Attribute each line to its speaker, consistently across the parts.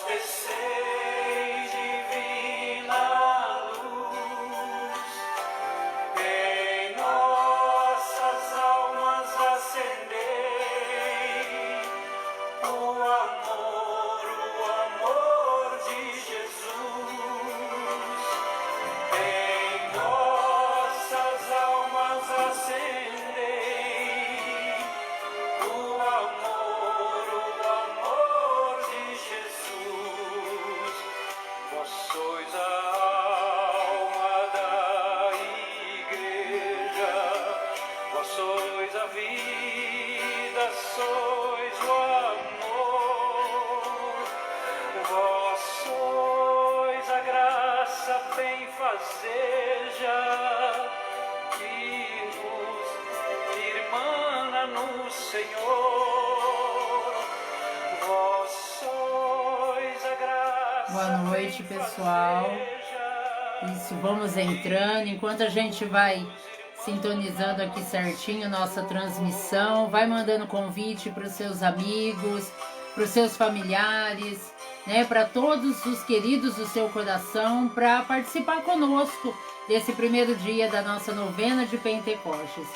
Speaker 1: descei, divina luz, em nossas almas acendei o amor de Jesus. Em nossas almas acendei o amor de Jesus. Vós sois a alma da igreja, vós sois a vida, sois o amor, vós sois a graça benfazeja que nos irmana no Senhor. Vós sois a graça.
Speaker 2: Boa noite, pessoal. Isso, vamos entrando. Enquanto a gente vai sintonizando aqui certinho nossa transmissão, vai mandando convite para os seus amigos, para os seus familiares, né, para todos os queridos do seu coração, para participar conosco desse primeiro dia da nossa novena de Pentecostes.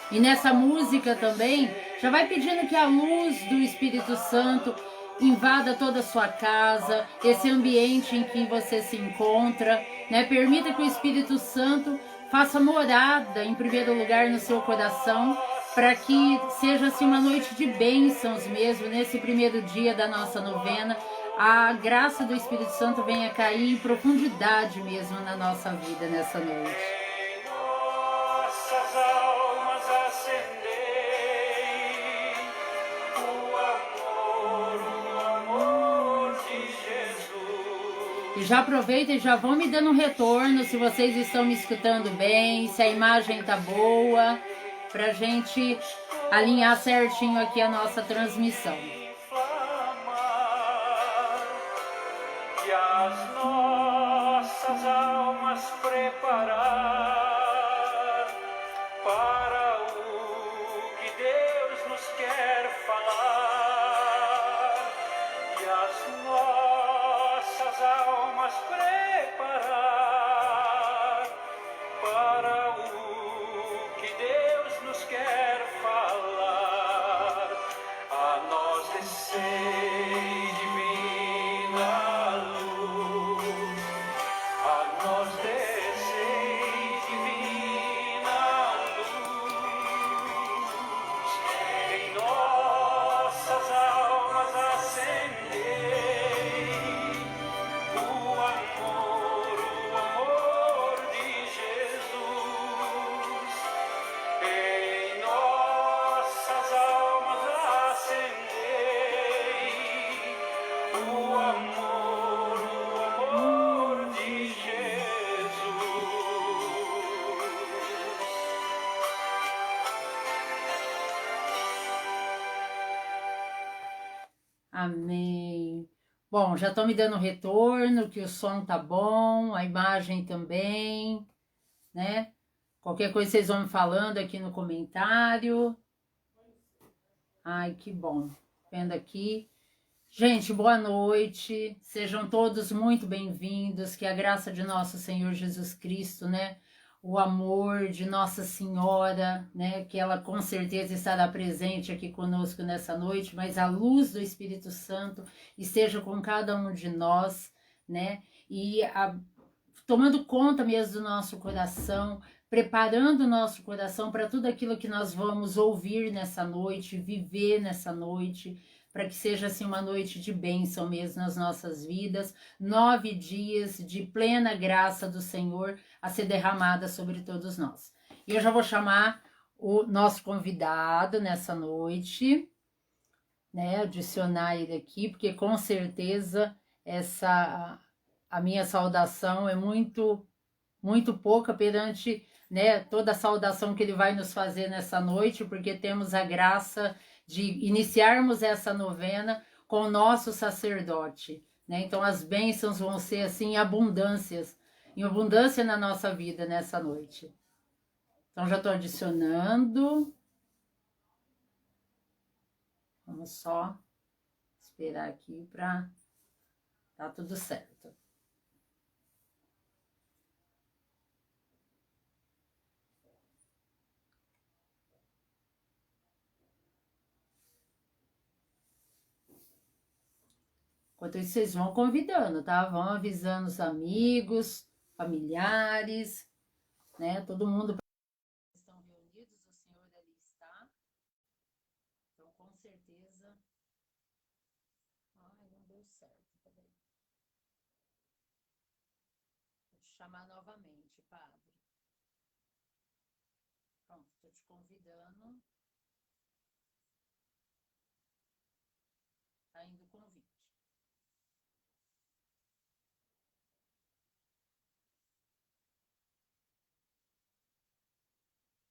Speaker 2: E nessa música também, já vai pedindo que a luz do Espírito Santo invada toda a sua casa, esse ambiente em que você se encontra, né? Permita que o Espírito Santo faça morada, em primeiro lugar, no seu coração, para que seja assim uma noite de bênçãos mesmo, nesse primeiro dia da nossa novena. A graça do Espírito Santo venha cair em profundidade mesmo na nossa vida nessa noite.
Speaker 1: Em nossas almas acendei o amor de Jesus.
Speaker 2: E já aproveita e já vão me dando um retorno se vocês estão me escutando bem, se a imagem tá boa, pra gente alinhar certinho aqui a nossa transmissão.
Speaker 1: E as nossas almas preparar para o que Deus nos quer falar. E as nossas almas preparar para o que Deus nos quer falar. A nós descei, divina luz, a nós descei, divina luz, em nossas almas acendei o amor de Jesus. Em nossas almas acendei o amor de Jesus.
Speaker 2: Amém. Bom, já estão me dando retorno, que o som tá bom, a imagem também, né? Qualquer coisa vocês vão me falando aqui no comentário. Ai, que bom. Vendo aqui. Gente, boa noite. Sejam todos muito bem-vindos. Que a graça de nosso Senhor Jesus Cristo, né? O amor de Nossa Senhora, né? Que ela com certeza estará presente aqui conosco nessa noite, mas a luz do Espírito Santo esteja com cada um de nós, né? E tomando conta mesmo do nosso coração, preparando o nosso coração para tudo aquilo que nós vamos ouvir nessa noite, viver nessa noite, para que seja assim uma noite de bênção mesmo nas nossas vidas, 9 dias de plena graça do Senhor a ser derramada sobre todos nós. E eu já vou chamar o nosso convidado nessa noite, né, adicionar ele aqui, porque com certeza a minha saudação é muito pouca perante, né, toda a saudação que ele vai nos fazer nessa noite, porque temos a graça de iniciarmos essa novena com o nosso sacerdote, né? Então as bênçãos vão ser assim em abundância na nossa vida nessa noite. Então já estou adicionando. Vamos só esperar aqui para Tá tudo certo. Enquanto isso, vocês vão convidando, tá? Vão avisando os amigos, familiares, né? Todo mundo estão reunidos, o senhor ali está. Então, com certeza. Ai, não deu certo, peraí. Vou te chamar novamente, padre. Pronto, estou te convidando. Tá indo o convite.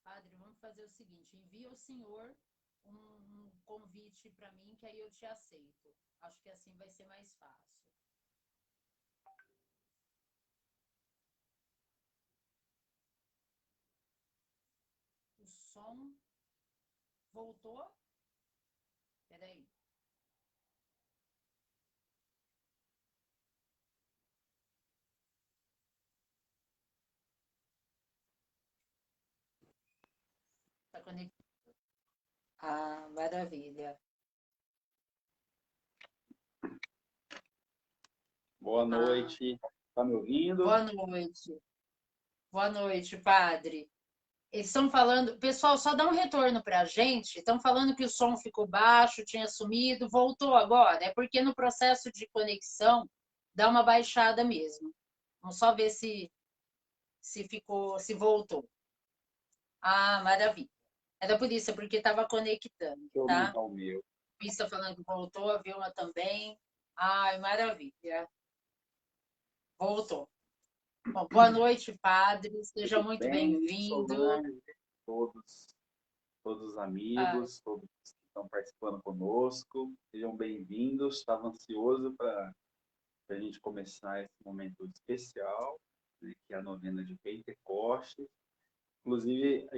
Speaker 2: Padre, vamos fazer o seguinte: envia ao senhor um convite para mim, que aí eu te aceito. Acho que assim vai ser mais fácil. O som voltou? Peraí. Tá conectado? Ah, maravilha.
Speaker 3: Boa noite. Tá me ouvindo?
Speaker 2: Boa noite. Boa noite, padre. Eles estão falando, pessoal, só dá um retorno para a gente. Estão falando que o som ficou baixo, tinha sumido, voltou agora. É porque no processo de conexão dá uma baixada mesmo. Vamos só ver se ficou, se voltou. Ah, maravilha. Era por isso, é porque estava conectando,
Speaker 3: Deixa eu
Speaker 2: tá?
Speaker 3: aumentar o meu.
Speaker 2: O está falando que voltou, a Vilma também. Ai, maravilha. Voltou. Bom, boa noite, padre. Seja
Speaker 3: Tudo
Speaker 2: muito
Speaker 3: bem,
Speaker 2: bem-vindo.
Speaker 3: Solange, todos os
Speaker 2: Ah,
Speaker 3: amigos, todos que estão participando conosco, sejam bem-vindos. Estava ansioso para a gente começar esse momento especial, né, que é a novena de Pentecostes. Inclusive,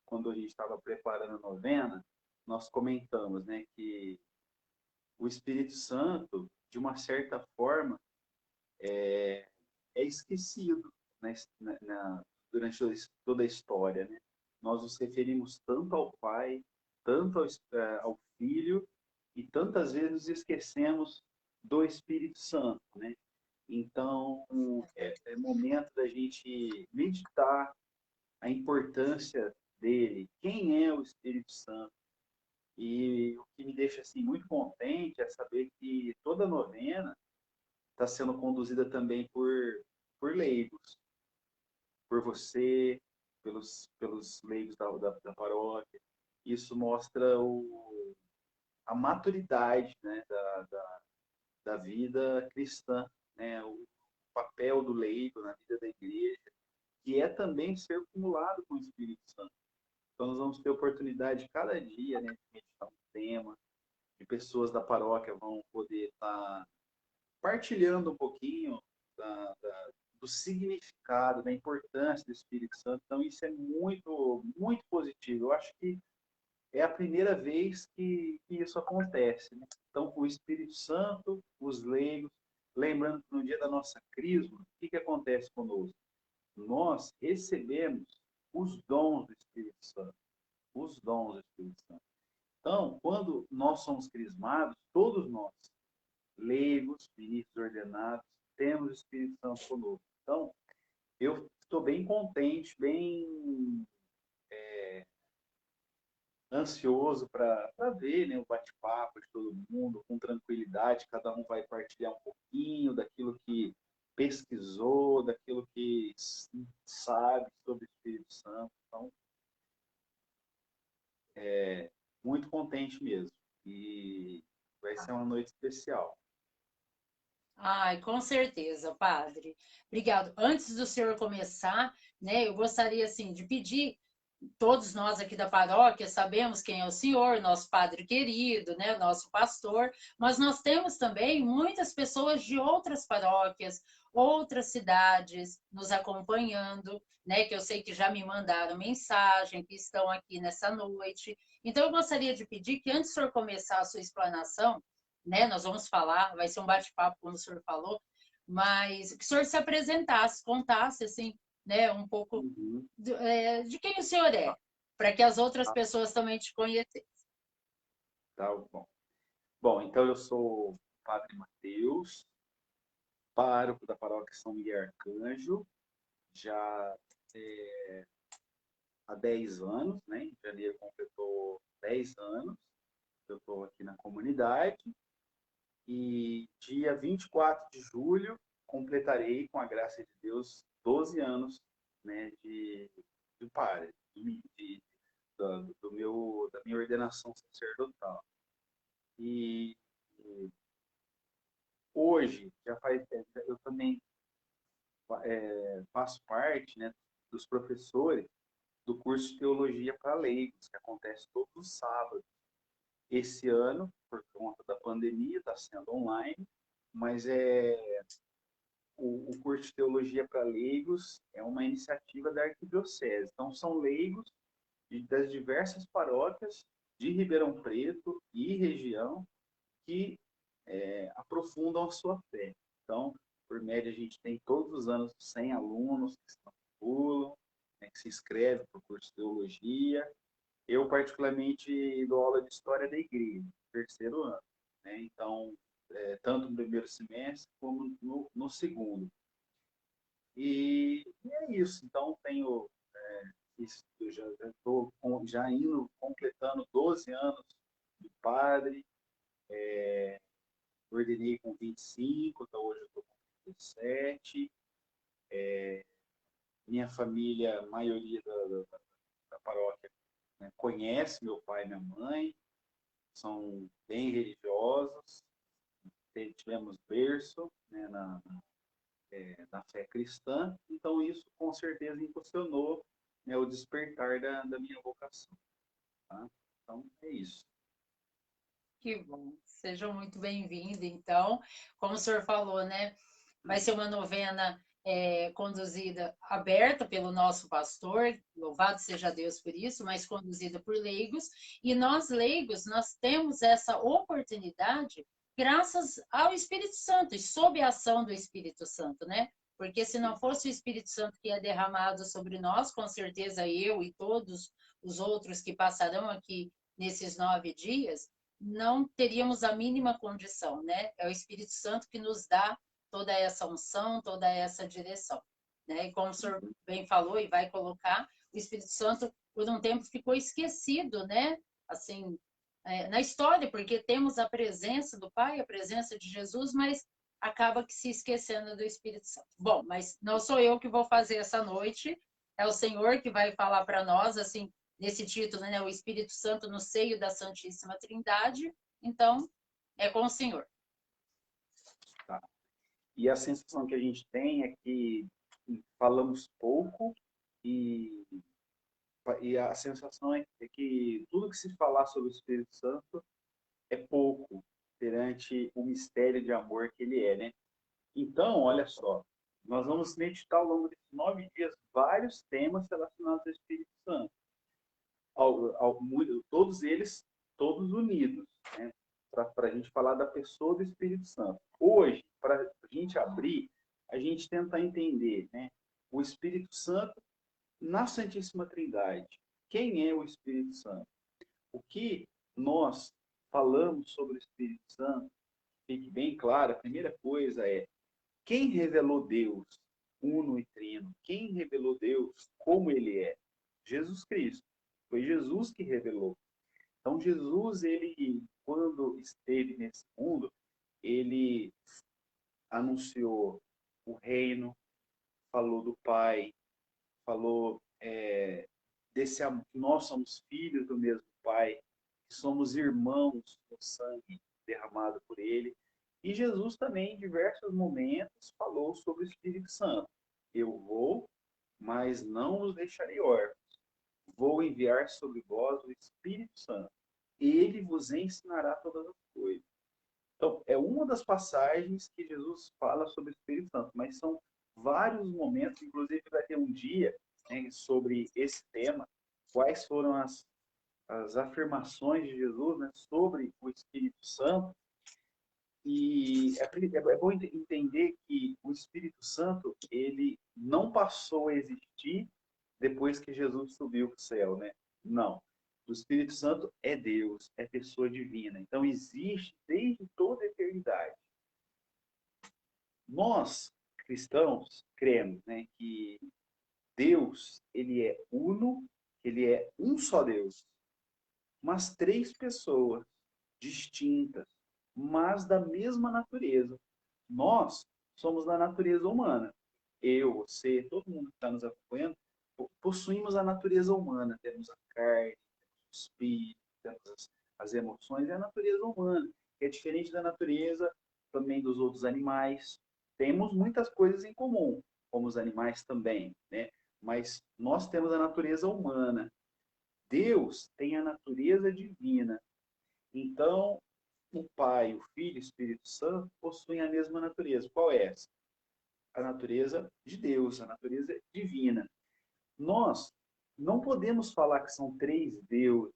Speaker 3: quando a gente estava preparando a novena, nós comentamos, né, que o Espírito Santo, de uma certa forma, é esquecido, né, durante toda a história. Né? Nós nos referimos tanto ao Pai, tanto ao Filho, e tantas vezes esquecemos do Espírito Santo. Né? Então, é momento da gente meditar a importância dele, quem é o Espírito Santo. E o que me deixa assim, muito contente é saber que toda novena está sendo conduzida também por leigos, por você, pelos leigos da paróquia. Isso mostra a maturidade, né, da vida cristã, né, o papel do leigo na vida da igreja, que é também ser acumulado com o Espírito Santo. Então, nós vamos ter oportunidade cada dia, né, de meditar um tema, de pessoas da paróquia vão poder estar partilhando um pouquinho do significado, da importância do Espírito Santo. Então, isso é muito, muito positivo. Eu acho que é a primeira vez que isso acontece. Né? Então, o Espírito Santo, os leigos, lembrando que no dia da nossa crisma, o que acontece conosco? Nós recebemos os dons do Espírito Santo. Os dons do Espírito Santo. Então, quando nós somos crismados, todos nós, leigos, ministros ordenados, temos o Espírito Santo conosco. Então, eu estou bem contente, bem ansioso para ver, né, o bate-papo de todo mundo, com tranquilidade, cada um vai partilhar um pouquinho daquilo que pesquisou, daquilo que sabe sobre o Espírito Santo. Então, muito contente mesmo. E vai ser uma noite especial.
Speaker 2: ai, com certeza, padre. Obrigado. Antes do senhor começar, né, eu gostaria assim de pedir, todos nós aqui da paróquia sabemos quem é o senhor, nosso padre querido, né, nosso pastor, mas nós temos também muitas pessoas de outras paróquias, outras cidades nos acompanhando, né, que eu sei que já me mandaram mensagem, que estão aqui nessa noite. Então eu gostaria de pedir que antes do senhor começar a sua explanação, né? Nós vamos falar, vai ser um bate-papo, como o senhor falou, mas que o senhor se apresentasse, contasse, assim, né, um pouco
Speaker 3: Uhum.
Speaker 2: de quem o senhor é, para que as outras
Speaker 3: Ah,
Speaker 2: pessoas também te conhecessem.
Speaker 3: tá bom. Bom, então eu sou o Padre Mateus, pároco da paróquia São Miguel Arcanjo, já há 10 anos, né? Em janeiro completou 10 anos. Eu estou aqui na comunidade e dia 24 de julho completarei, com a graça de Deus, 12 anos, né, de padre, da minha ordenação sacerdotal. E, e hoje, eu também faço parte, né, dos professores do curso de Teologia para Leigos, que acontece todos os sábados. Esse ano, por conta da pandemia, está sendo online, mas o curso de Teologia para Leigos é uma iniciativa da Arquidiocese. Então, são leigos das diversas paróquias de Ribeirão Preto e região que aprofundam a sua fé. Então, por média, a gente tem todos os anos 100 alunos que se matriculam, né, que se inscrevem para o curso de Teologia. Eu, particularmente, dou aula de História da Igreja, terceiro ano. Né? Então, tanto no primeiro semestre como no segundo. E é isso. Então, tenho eu já estou já indo, completando 12 anos de padre, ordenei com 25, então hoje eu estou com 27. Minha família, a maioria da paróquia, né, conhece meu pai e minha mãe, são bem religiosos, tivemos berço, né, na fé cristã, então isso com certeza impulsionou, né, o despertar da minha vocação. Tá? Então é isso.
Speaker 2: Que bom. Sejam muito bem-vindos, então. Como o senhor falou, né? Vai ser uma novena conduzida, aberta pelo nosso pastor, louvado seja Deus por isso, mas conduzida por leigos. E nós, leigos, nós temos essa oportunidade graças ao Espírito Santo e sob a ação do Espírito Santo, né? Porque se não fosse o Espírito Santo que é derramado sobre nós, com certeza eu e todos os outros que passarão aqui nesses 9 dias, não teríamos a mínima condição, né? É o Espírito Santo que nos dá toda essa unção, toda essa direção, né? E como o senhor bem falou e vai colocar, o Espírito Santo por um tempo ficou esquecido, né? Assim, na história, porque temos a presença do Pai, a presença de Jesus, mas acaba que se esquecendo do Espírito Santo. Bom, mas não sou eu que vou fazer essa noite, é o Senhor que vai falar para nós, assim, nesse título, né? O Espírito Santo no seio da Santíssima Trindade. Então, é com o Senhor.
Speaker 3: Tá? E a sensação que a gente tem é que falamos pouco e, e a sensação é que tudo que se falar sobre o Espírito Santo é pouco perante o mistério de amor que ele é, né? Então, olha só, nós vamos meditar ao longo desses 9 dias vários temas relacionados ao Espírito Santo. Todos eles, todos unidos, né? Para a gente falar da pessoa do Espírito Santo. Hoje, para a gente abrir, a gente tenta entender, né, o Espírito Santo na Santíssima Trindade. Quem é o Espírito Santo? O que nós falamos sobre o Espírito Santo, fique bem claro, a primeira coisa é quem revelou Deus uno e trino? Quem revelou Deus como ele é? Jesus Cristo. Foi Jesus que revelou. Então, Jesus, ele, quando esteve nesse mundo, ele anunciou o reino, falou do Pai, falou que nós somos filhos do mesmo Pai, que somos irmãos do sangue derramado por ele. E Jesus também, em diversos momentos, falou sobre o Espírito Santo. Eu vou, mas não os deixarei órfãos. Vou enviar sobre vós o Espírito Santo. Ele vos ensinará todas as coisas. Então, é uma das passagens que Jesus fala sobre o Espírito Santo, mas são vários momentos, inclusive vai ter um dia, né, sobre esse tema, quais foram as afirmações de Jesus, né, sobre o Espírito Santo, E é bom entender que o Espírito Santo, ele não passou a existir depois que Jesus subiu para o céu, né? Não. O Espírito Santo é Deus, é pessoa divina. Então existe desde toda a eternidade. Nós, cristãos, cremos, né, que Deus, ele é uno, ele é um só Deus, mas três pessoas distintas, mas da mesma natureza. Nós somos da natureza humana. Eu, você, todo mundo que está nos acompanhando, possuímos a natureza humana. Temos a carne, temos o espírito, temos as emoções, é a natureza humana, que é diferente da natureza também dos outros animais. Temos muitas coisas em comum, como os animais também, né? Mas nós temos a natureza humana. Deus tem a natureza divina. Então, o Pai, o Filho e o Espírito Santo possuem a mesma natureza. Qual é essa? A natureza de Deus, a natureza divina. Nós não podemos falar que são três deuses,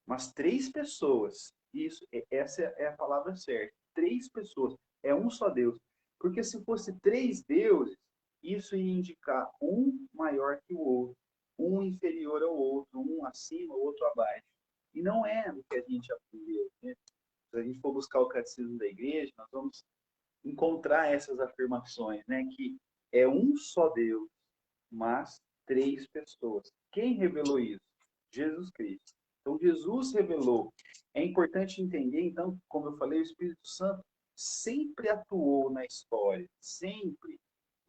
Speaker 3: mas três pessoas. Isso, essa é a palavra certa. Três pessoas. É um só Deus. Porque se fosse três deuses, isso ia indicar um maior que o outro, um inferior ao outro, um acima, o outro abaixo. E não é o que a gente aprendeu, né? Se a gente for buscar o catecismo da igreja, nós vamos encontrar essas afirmações, né? Que é um só Deus, mas três pessoas. Quem revelou isso? Jesus Cristo. Então, Jesus revelou. É importante entender, então, como eu falei, o Espírito Santo sempre atuou na história, sempre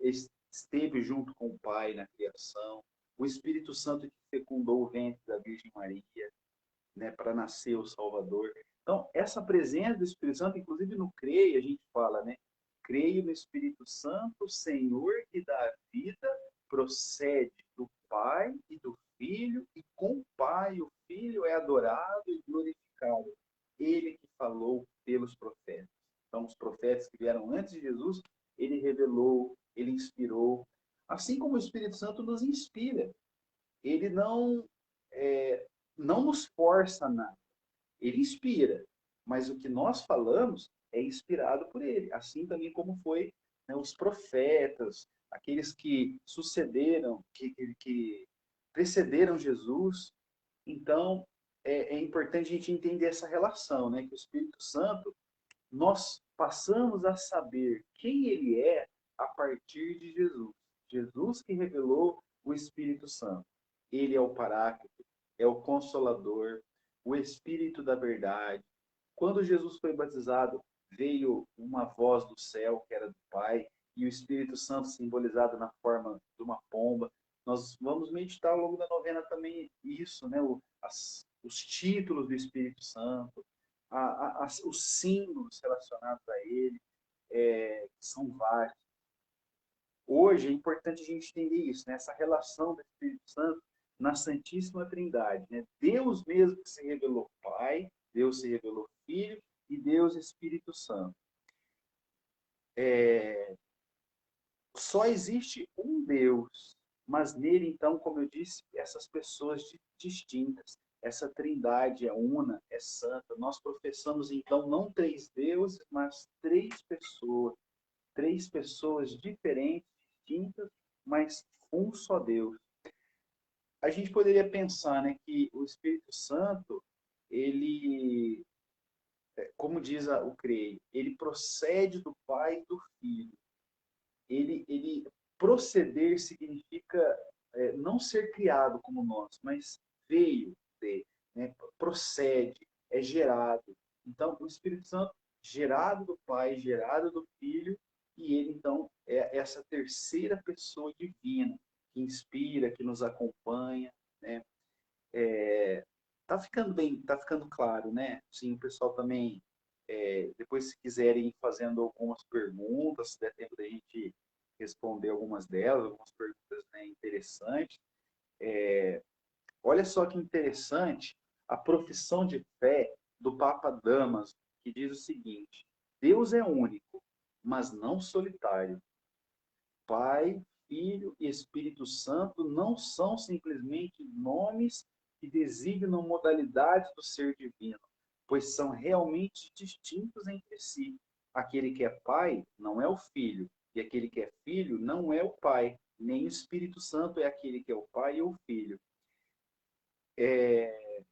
Speaker 3: esteve junto com o Pai na criação. O Espírito Santo que fecundou o ventre da Virgem Maria, né, para nascer o Salvador. Então, essa presença do Espírito Santo, inclusive no creio, a gente fala, né? Creio no Espírito Santo, Senhor que dá vida, procede do Pai e do Filho, e com o Pai o Filho é adorado e glorificado. Ele que falou pelos profetas. Então, os profetas que vieram antes de Jesus, ele revelou, ele inspirou. Assim como o Espírito Santo nos inspira. Ele não nos força nada. Ele inspira, mas o que nós falamos é inspirado por ele. Assim também como foi, né, os profetas, aqueles que sucederam, que precederam Jesus. Então, é importante a gente entender essa relação, né? Que o Espírito Santo, nós passamos a saber quem ele é a partir de Jesus. Jesus que revelou o Espírito Santo. Ele é o Paráclito, é o Consolador, o Espírito da Verdade. Quando Jesus foi batizado, veio uma voz do céu, que era do Pai, e o Espírito Santo simbolizado na forma de uma pomba. Nós vamos meditar ao longo da novena também isso, né? Os títulos do Espírito Santo, os símbolos relacionados a ele, que são vários. Hoje é importante a gente entender isso, né? Essa relação do Espírito Santo na Santíssima Trindade. Né? Deus mesmo que se revelou Pai, Deus se revelou Filho e Deus Espírito Santo. Só existe um Deus, mas nele, então, como eu disse, essas pessoas distintas. Essa trindade é una, é santa. Nós professamos, então, não três deuses, mas três pessoas diferentes, distintas, mas um só Deus. A gente poderia pensar, né, que o Espírito Santo, ele, como diz o creio, ele procede do Pai e do Filho. Ele proceder significa não ser criado como nós, mas veio de, né, procede, é gerado. Então, o Espírito Santo, gerado do Pai, gerado do Filho, e ele, então, é essa terceira pessoa divina, que inspira, que nos acompanha, né? Tá ficando bem, tá ficando claro, né? Sim, o pessoal também, depois se quiserem ir fazendo algumas perguntas, se der tempo da gente responder algumas delas, algumas perguntas, né, interessantes. Olha só que interessante a profissão de fé do Papa Damaso, que diz o seguinte: Deus é único, mas não solitário. Pai, Filho e Espírito Santo não são simplesmente nomes que designam modalidades do ser divino, pois são realmente distintos entre si, aquele que é pai não é o filho, e aquele que é filho não é o pai, nem o Espírito Santo é aquele que é o pai e o filho.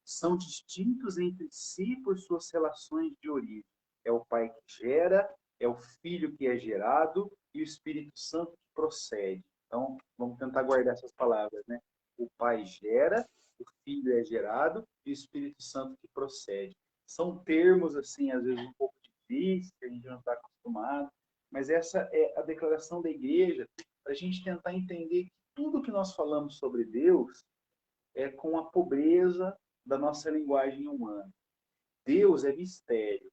Speaker 3: São distintos entre si por suas relações de origem. É o pai que gera, é o filho que é gerado e o Espírito Santo que procede. Então, vamos tentar guardar essas palavras, né? O pai gera, o filho é gerado e o Espírito Santo que procede. São termos, assim, às vezes um pouco difíceis, que a gente não está acostumado, mas essa é a declaração da igreja para a gente tentar entender que tudo que nós falamos sobre Deus é com a pobreza da nossa linguagem humana. Deus é mistério.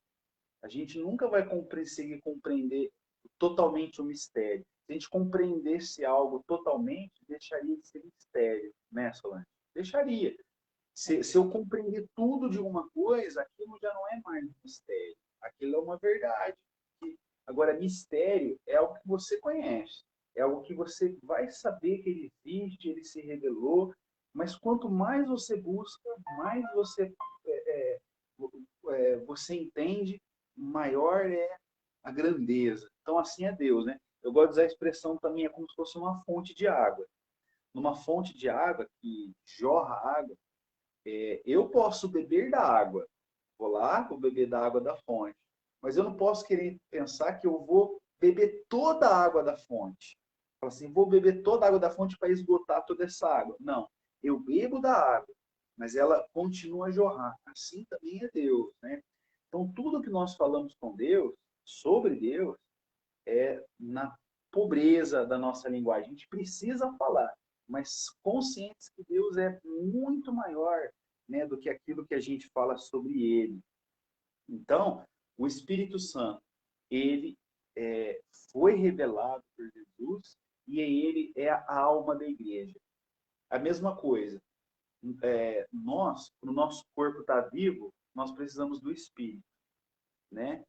Speaker 3: A gente nunca vai conseguir compreender totalmente o mistério. Se a gente compreendesse algo totalmente, deixaria de ser mistério, né, Solange? Deixaria. Se eu compreender tudo de uma coisa, aquilo já não é mais um mistério. Aquilo é uma verdade. Agora, mistério é algo que você conhece. É algo que você vai saber que ele existe, ele se revelou, mas quanto mais você busca, mais você entende, maior é a grandeza. Então, assim é Deus, né? Eu gosto de usar a expressão também, é como se fosse uma fonte de água. Numa fonte de água que jorra água, eu posso beber da água. Vou lá, vou beber da água da fonte. Mas eu não posso querer pensar que eu vou beber toda a água da fonte. Fala assim, vou beber toda a água da fonte para esgotar toda essa água. Não. Eu bebo da água, mas ela continua a jorrar. Assim também é Deus, né? Então, tudo que nós falamos com Deus, sobre Deus, é na pobreza da nossa linguagem. A gente precisa falar, mas conscientes que Deus é muito maior, né, do que aquilo que a gente fala sobre Ele. Então, o Espírito Santo, ele é, foi revelado por Jesus e ele é a alma da igreja. A mesma coisa, nós, para o nosso corpo estar vivo, nós precisamos do Espírito, né?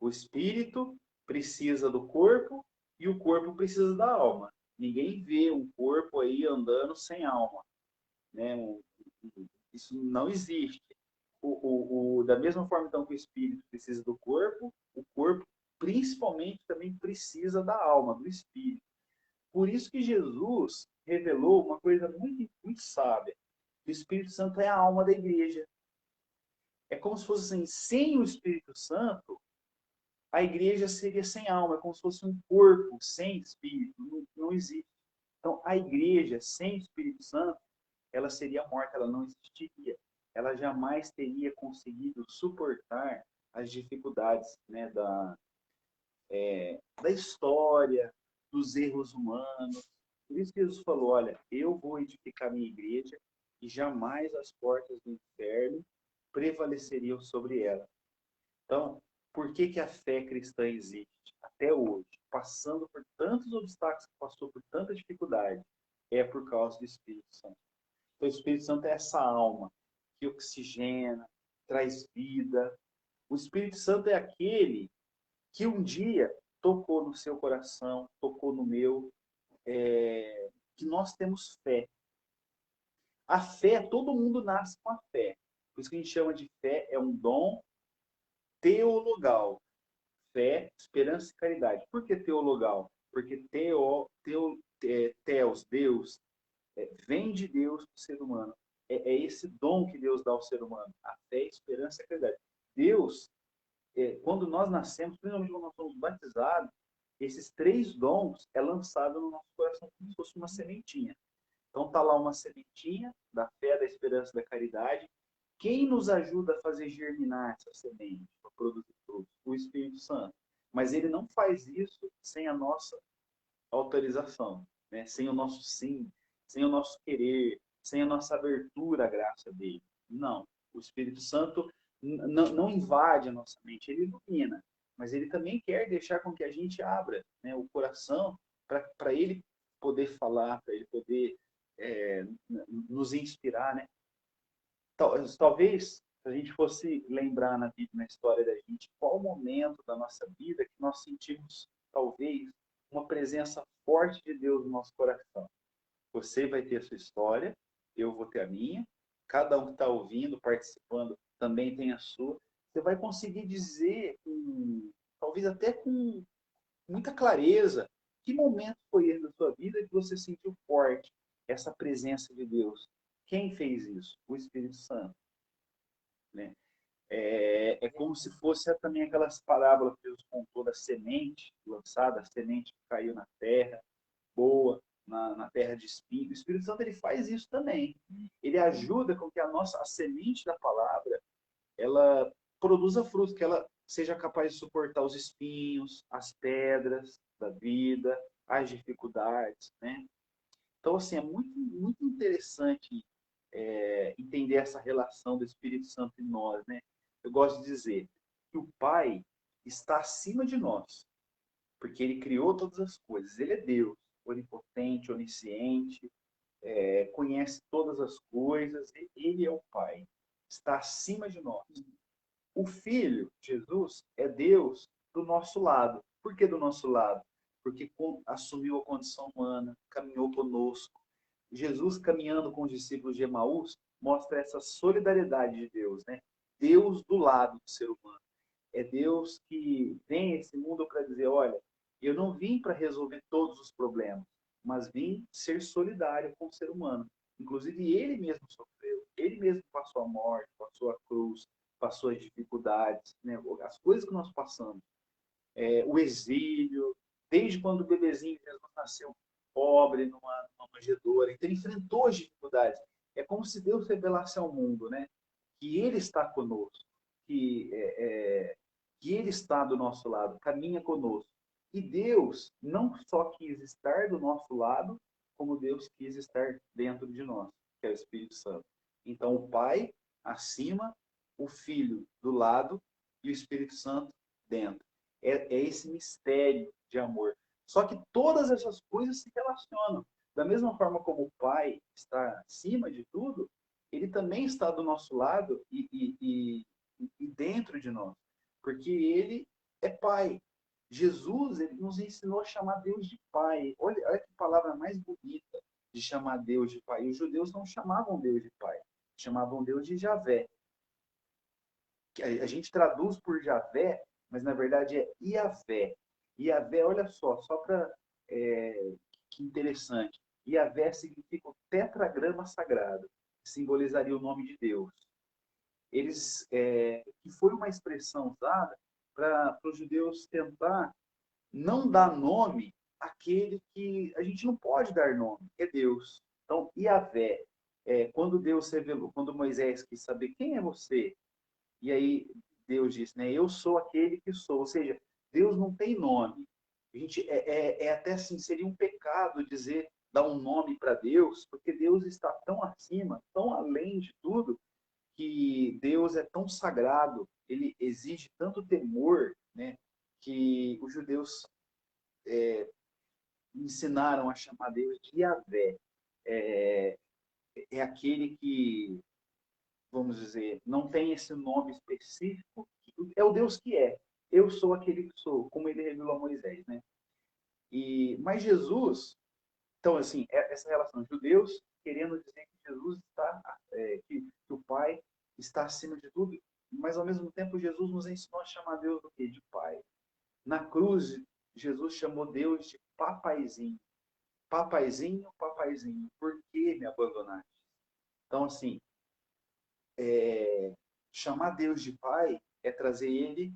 Speaker 3: O Espírito precisa do corpo e o corpo precisa da alma. Ninguém vê um corpo aí andando sem alma, né? Isso não existe. Da mesma forma então que o espírito precisa do corpo, o corpo principalmente também precisa da alma, do espírito. Por isso que Jesus revelou uma coisa muito, muito sábia. O Espírito Santo é a alma da igreja. É como se fosse assim, sem o Espírito Santo, a igreja seria sem alma, é como se fosse um corpo sem espírito, não existe. Então, a igreja sem Espírito Santo, ela seria morta, ela não existiria. Ela jamais teria conseguido suportar as dificuldades, né, da história, dos erros humanos. Por isso que Jesus falou, olha, eu vou edificar minha igreja e jamais as portas do inferno prevaleceriam sobre ela. Então, por que a fé cristã existe até hoje, passando por tantos obstáculos, passou por tanta dificuldade? É por causa do Espírito Santo. Então, o Espírito Santo é essa alma que oxigena, traz vida. O Espírito Santo é aquele que um dia tocou no seu coração, tocou no meu, que nós temos fé. A fé, todo mundo nasce com a fé. Por isso que a gente chama de fé, é um dom teologal. Fé, esperança e caridade. Por que teologal? Porque teos, Deus, vem de Deus para o ser humano. É esse dom que Deus dá ao ser humano. A fé, a esperança e a caridade. Deus, quando nós nascemos, principalmente quando nós somos batizados, esses três dons é lançado no nosso coração como se fosse uma sementinha. Então está lá uma sementinha da fé, da esperança, da caridade. Quem nos ajuda a fazer germinar essa semente, para produzir frutos? O Espírito Santo. Mas ele não faz isso sem a nossa autorização, né? Sem o nosso sim, sem o nosso querer, sem a nossa abertura à graça dele. Não. O Espírito Santo não invade a nossa mente, ele ilumina. Mas ele também quer deixar com que a gente abra, né, o coração para ele poder falar, para ele poder nos inspirar, né? Talvez, se a gente fosse lembrar na história da gente, qual momento da nossa vida que nós sentimos, talvez, uma presença forte de Deus no nosso coração. Você vai ter a sua história, eu vou ter a minha, cada um que está ouvindo, participando, também tem a sua. Você vai conseguir dizer talvez até com muita clareza, que momento foi esse da sua vida que você sentiu forte essa presença de Deus? Quem fez isso? O Espírito Santo, né? É como se fosse também aquelas parábolas que Jesus contou da semente lançada, a semente que caiu na terra, boa, na terra de espinho. O Espírito Santo ele faz isso também. Ele ajuda com que a semente da palavra, ela produza frutos, que ela seja capaz de suportar os espinhos, as pedras da vida, as dificuldades, né? Então, assim, é muito interessante entender essa relação do Espírito Santo em nós, né? Eu gosto de dizer que o Pai está acima de nós, porque Ele criou todas as coisas. Ele é Deus, onipotente, onisciente, conhece todas as coisas. Ele é o Pai, está acima de nós. O Filho, Jesus, é Deus do nosso lado. Por que do nosso lado? Porque assumiu a condição humana, caminhou conosco. Jesus caminhando com os discípulos de Emaús mostra essa solidariedade de Deus, né? Deus do lado do ser humano. É Deus que vem a esse mundo para dizer, olha, eu não vim para resolver todos os problemas, mas vim ser solidário com o ser humano. Inclusive, ele mesmo sofreu, ele mesmo passou a morte, passou a cruz, passou as dificuldades, né? As coisas que nós passamos. O exílio, desde quando o bebezinho Jesus nasceu pobre, numa manjedoura, então ele enfrentou as dificuldades. É como se Deus revelasse ao mundo, né? Que Ele está conosco, que Ele está do nosso lado, caminha conosco. E Deus não só quis estar do nosso lado, como Deus quis estar dentro de nós, que é o Espírito Santo. Então, o Pai acima, o Filho do lado e o Espírito Santo dentro. É esse mistério de amor. Só que todas essas coisas se relacionam. Da mesma forma como o Pai está acima de tudo, ele também está do nosso lado e dentro de nós. Porque ele é Pai. Jesus ele nos ensinou a chamar Deus de Pai. Olha que palavra mais bonita de chamar Deus de Pai. E os judeus não chamavam Deus de Pai, chamavam Deus de Javé. A gente traduz por Javé, mas na verdade é Iavé. Iavé, olha só para que interessante. Iavé significa o tetragrama sagrado, que simbolizaria o nome de Deus. Que foi uma expressão usada para os judeus tentar não dar nome àquele que a gente não pode dar nome, que é Deus. Então, Iavé, quando Deus revelou, quando Moisés quis saber quem é você, e aí Deus disse, né, eu sou aquele que sou. Ou seja, Deus não tem nome. A gente, até assim, seria um pecado dizer, dar um nome para Deus, porque Deus está tão acima, tão além de tudo, que Deus é tão sagrado, ele exige tanto temor, né, que os judeus ensinaram a chamar Deus de Yahvé. É aquele que, vamos dizer, não tem esse nome específico, é o Deus que é. Eu sou aquele que sou, como ele revelou a Moisés, né? Mas Jesus, então assim, essa relação judeus querendo dizer que Jesus está, que o Pai está acima de tudo, mas ao mesmo tempo Jesus nos ensinou a chamar Deus do quê? De Pai. Na cruz, Jesus chamou Deus de papaizinho. Papaizinho, papaizinho, por que me abandonaste? Então, assim, chamar Deus de Pai é trazer Ele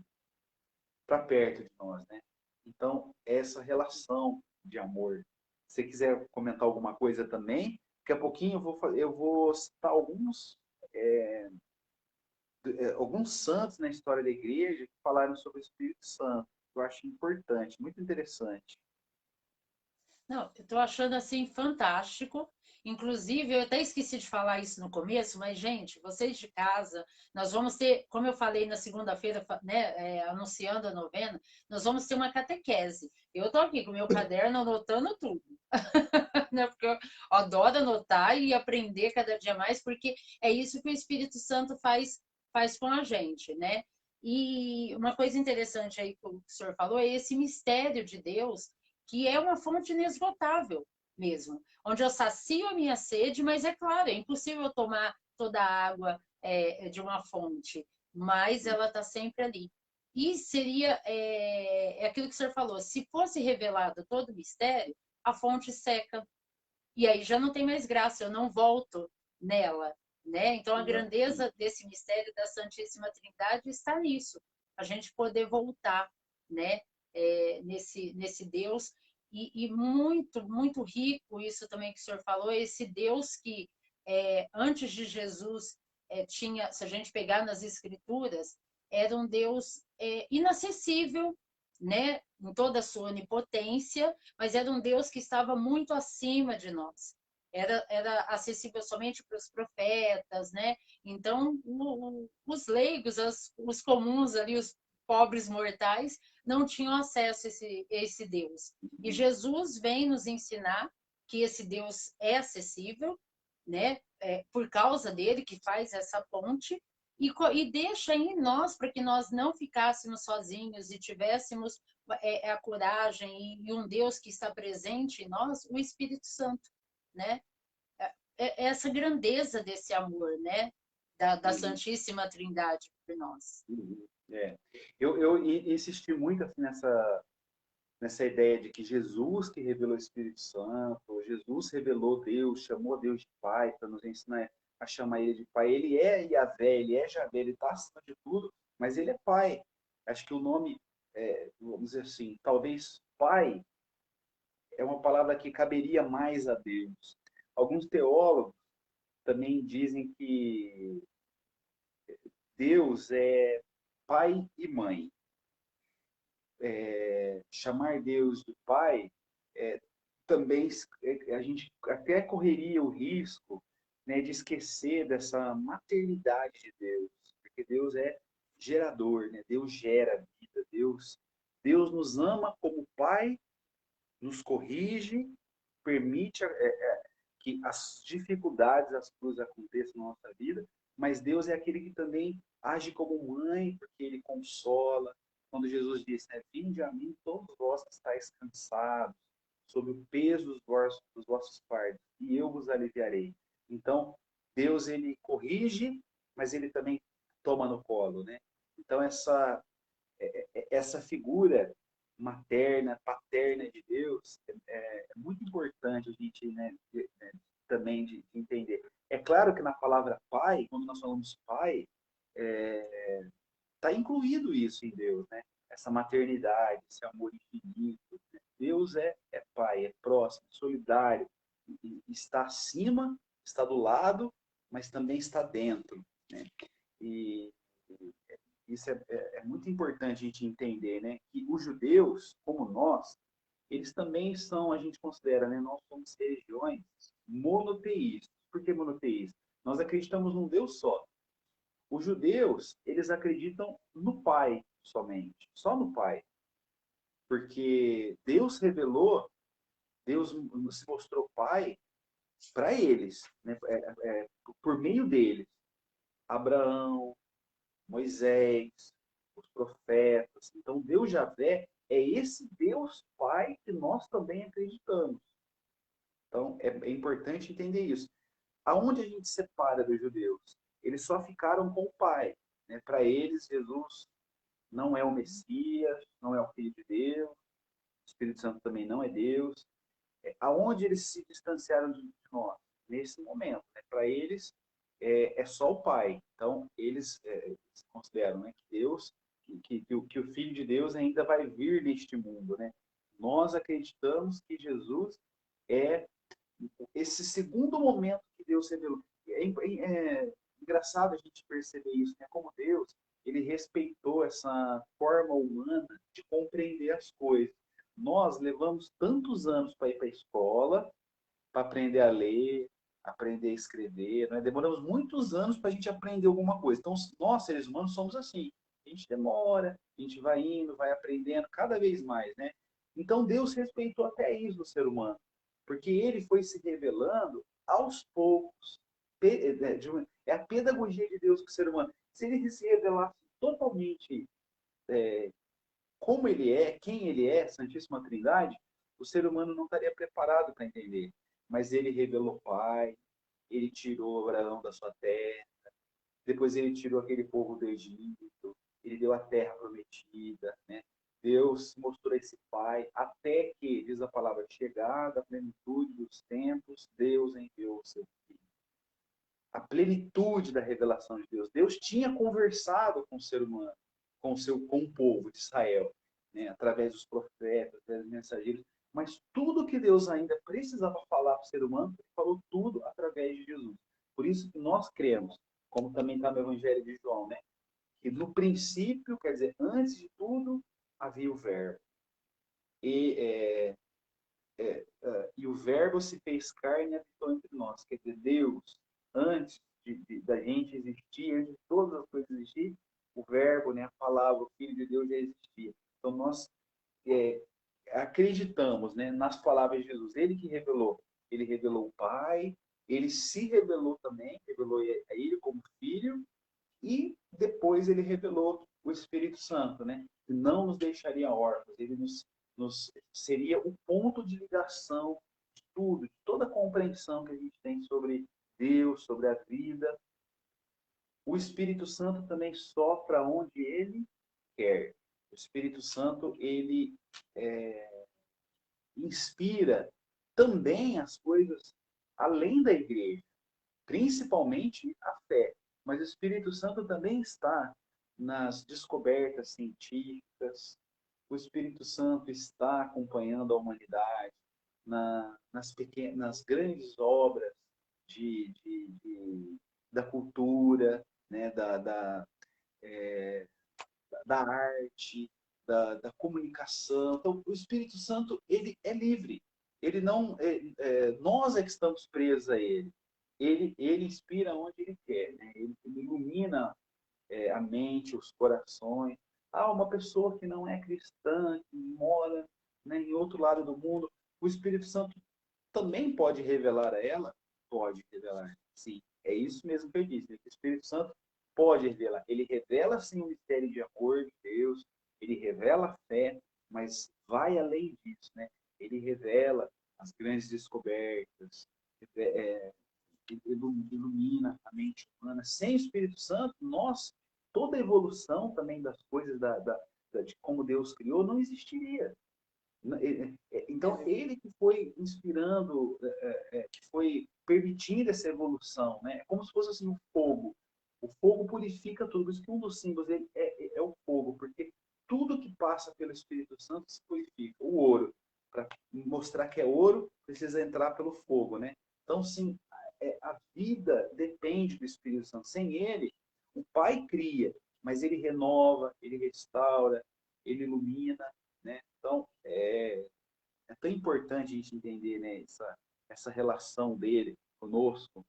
Speaker 3: para perto de nós, né? Então, essa relação de amor. Se você quiser comentar alguma coisa também, daqui a pouquinho eu vou citar alguns santos na história da igreja que falaram sobre o Espírito Santo. Eu acho importante, muito interessante.
Speaker 2: Não, eu tô achando assim fantástico. Inclusive, eu até esqueci de falar isso no começo, mas, gente, vocês de casa, nós vamos ter, como eu falei na segunda-feira, né, anunciando a novena, nós vamos ter uma catequese. Eu tô aqui com o meu caderno anotando tudo, né, porque eu adoro anotar e aprender cada dia mais, porque é isso que o Espírito Santo faz com a gente, né? E uma coisa interessante aí que o senhor falou é esse mistério de Deus, que é uma fonte inesgotável mesmo, onde eu sacio a minha sede, mas é claro, é impossível eu tomar toda a água de uma fonte, mas ela está sempre ali. E seria aquilo que o senhor falou, se fosse revelado todo o mistério, a fonte seca. E aí já não tem mais graça, eu não volto nela, né? Então a
Speaker 3: Exatamente.
Speaker 2: grandeza desse mistério da Santíssima Trindade está nisso, a gente poder voltar, né? Nesse Deus e muito muito rico isso também que o senhor falou, esse Deus que antes de Jesus tinha, se a gente pegar nas Escrituras, era um Deus inacessível, né? Em toda a sua onipotência, mas era um Deus que estava muito acima de nós. Era acessível somente para os profetas, né? Então, os leigos, os comuns ali, os pobres mortais, não tinham acesso a esse Deus. E Jesus vem nos ensinar que esse Deus é acessível, né? Por causa dele, que faz essa ponte, e deixa em nós para que nós não ficássemos sozinhos e tivéssemos a coragem e um Deus que está presente em nós, o Espírito Santo, né? Essa grandeza desse amor, né? Da
Speaker 3: Uhum,
Speaker 2: Santíssima Trindade por nós.
Speaker 3: uhum. É. Eu insisti muito assim, nessa ideia de que Jesus que revelou o Espírito Santo, Jesus revelou Deus, chamou Deus de Pai para nos ensinar a chamar Ele de Pai. Ele é Yahvé, Ele é Javé, Ele está acima de tudo, mas Ele é Pai. Acho que o nome, vamos dizer assim, talvez Pai é uma palavra que caberia mais a Deus. Alguns teólogos também dizem que Deus é pai e mãe. Chamar Deus de pai também a gente até correria o risco, né, de esquecer dessa maternidade de Deus, porque Deus é gerador, né? Deus gera vida, Deus nos ama como pai, nos corrige, permite que as dificuldades, as cruzes aconteçam na nossa vida, mas Deus é aquele que também age como mãe, porque ele consola. Quando Jesus disse, né, vinde a mim todos vós que estáis cansados, sob o peso dos vossos fardos, e eu vos aliviarei. Então, Deus, ele corrige, mas ele também toma no colo, né? Então, essa figura materna, paterna de Deus é muito importante a gente, né, também de entender. É claro que na palavra pai, quando nós falamos pai, está incluído isso em Deus, né? Essa maternidade, esse amor infinito. Né? Deus é pai, é próximo, solidário, está acima, está do lado, mas também está dentro. Né? E isso é muito importante a gente entender, né? Que os judeus, como nós, eles também são, a gente considera, né? Nós somos religiões monoteístas. Por que monoteístas? Nós acreditamos num Deus só. Os judeus, eles acreditam no Pai somente, só no Pai. Porque Deus revelou, Deus se mostrou Pai para eles, né? Por meio deles. Abraão, Moisés, os profetas. Então, Deus Javé é esse Deus Pai que nós também acreditamos. Então, é importante entender isso. Aonde a gente separa dos judeus? Eles só ficaram com o Pai. Né? Para eles, Jesus não é o Messias, não é o Filho de Deus, o Espírito Santo também não é Deus. Aonde eles se distanciaram de nós? Nesse momento. Né? Para eles, é só o Pai. Então, eles consideram, né, que Deus, que o Filho de Deus ainda vai vir neste mundo. Né? Nós acreditamos que Jesus é esse segundo momento que Deus revelou. É engraçado a gente perceber isso, né? Como Deus, ele respeitou essa forma humana de compreender as coisas. Nós levamos tantos anos para ir para a escola, para aprender a ler, aprender a escrever, né? Demoramos muitos anos para a gente aprender alguma coisa. Então, nós, seres humanos, somos assim. A gente demora, a gente vai indo, vai aprendendo cada vez mais, né? Então, Deus respeitou até isso do ser humano, porque ele foi se revelando aos poucos. É a pedagogia de Deus com o ser humano. Se ele se revelasse totalmente como ele é, quem ele é, Santíssima Trindade, o ser humano não estaria preparado para entender. Mas ele revelou o Pai, ele tirou Abraão da sua terra, depois ele tirou aquele povo do Egito, ele deu a terra prometida, né? Deus mostrou esse Pai, até que, diz a palavra, chegada a plenitude dos tempos, Deus enviou o seu Filho. A plenitude da revelação de Deus. Deus tinha conversado com o ser humano, com o povo de Israel, né? Através dos profetas, através dos mensageiros, mas tudo que Deus ainda precisava falar para o ser humano, ele falou tudo através de Jesus. Por isso que nós cremos, como também está no Evangelho de João, né? Que no princípio, quer dizer, antes de tudo, havia o Verbo. E o Verbo se fez carne e habitou entre nós. Quer dizer, Deus, antes da gente existir, antes de todas as coisas existir, o Verbo, né, a palavra, o Filho de Deus já existia. Então nós acreditamos, né, nas palavras de Jesus. Ele que revelou. Ele revelou o Pai, ele se revelou também, revelou a ele como Filho, e depois ele revelou o Espírito Santo, né? Que não nos deixaria órfãos, ele nos seria o ponto de ligação de tudo, de toda a compreensão que a gente tem sobre Deus, sobre a vida. O Espírito Santo também sopra onde ele quer. O Espírito Santo, ele inspira também as coisas além da igreja, principalmente a fé. Mas o Espírito Santo também está nas descobertas científicas, o Espírito Santo está acompanhando a humanidade nas grandes obras da cultura, né, da arte, da comunicação. Então, o Espírito Santo, ele é livre. Ele não, nós é que estamos presos a ele. Ele inspira onde ele quer, né? Ele ilumina a mente, os corações. Uma pessoa que não é cristã, que mora, né, em outro lado do mundo, o Espírito Santo também pode revelar a ela? Pode revelar, sim. É isso mesmo que eu disse. O Espírito Santo pode revelar. Ele revela, sim, o mistério de amor de Deus, ele revela a fé, mas vai além disso, né? Ele revela as grandes descobertas, ilumina a mente humana. Sem o Espírito Santo, toda a evolução também das coisas, de como Deus criou, não existiria. Então, ele que foi inspirando, que foi permitindo essa evolução, né? É como se fosse assim, um fogo. O fogo purifica tudo. Por isso que um dos símbolos dele é o fogo, porque tudo que passa pelo Espírito Santo se purifica. O ouro, para mostrar que é ouro, precisa entrar pelo fogo, né? Então, sim, a vida depende do Espírito Santo. Sem ele, o Pai cria, mas ele renova, ele restaura, ele ilumina, né? Então, é tão importante a gente entender, né, essa relação dele conosco.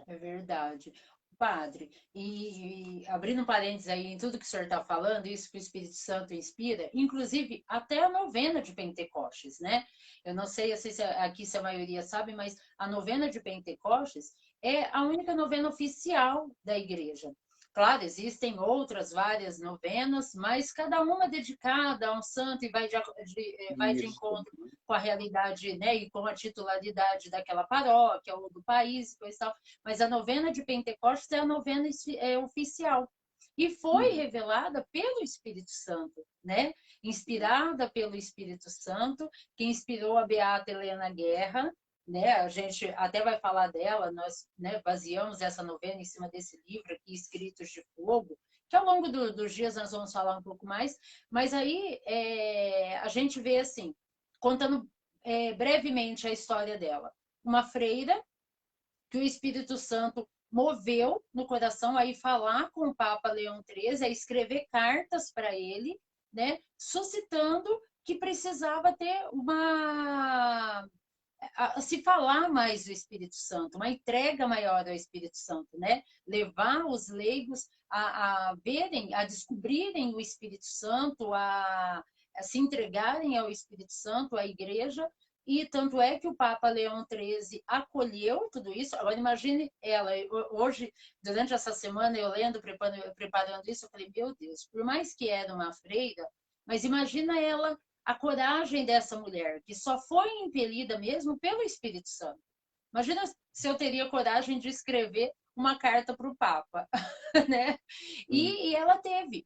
Speaker 2: É verdade. Padre, e abrindo um parênteses aí em tudo que o senhor está falando, isso que o Espírito Santo inspira, inclusive até a novena de Pentecostes, né? Eu não sei se aqui se a maioria sabe, mas a novena de Pentecostes é a única novena oficial da igreja. Claro, existem outras várias novenas, mas cada uma dedicada a um santo e vai de encontro com a realidade, né, e com a titularidade daquela paróquia ou do país, coisa e tal. Mas a novena de Pentecostes é a novena oficial. E foi revelada pelo Espírito Santo, né? Inspirada pelo Espírito Santo, que inspirou a Beata Helena Guerra, né? A gente até vai falar dela, nós, né, baseamos essa novena em cima desse livro aqui, Escritos de Fogo, que ao longo dos dias nós vamos falar um pouco mais, mas aí a gente vê assim, contando brevemente a história dela. Uma freira que o Espírito Santo moveu no coração a ir falar com o Papa Leão XIII, a escrever cartas para ele, né, suscitando que precisava ter se falar mais do Espírito Santo, uma entrega maior ao Espírito Santo, né? Levar os leigos a verem, a descobrirem o Espírito Santo, a se entregarem ao Espírito Santo, à igreja, e tanto é que o Papa Leão XIII acolheu tudo isso. Agora imagine ela, hoje, durante essa semana, eu lendo, preparando isso, eu falei, meu Deus, por mais que era uma freira, mas imagina ela, a coragem dessa mulher, que só foi impelida mesmo pelo Espírito Santo. Imagina se eu teria coragem de escrever uma carta para o Papa, né? E ela teve.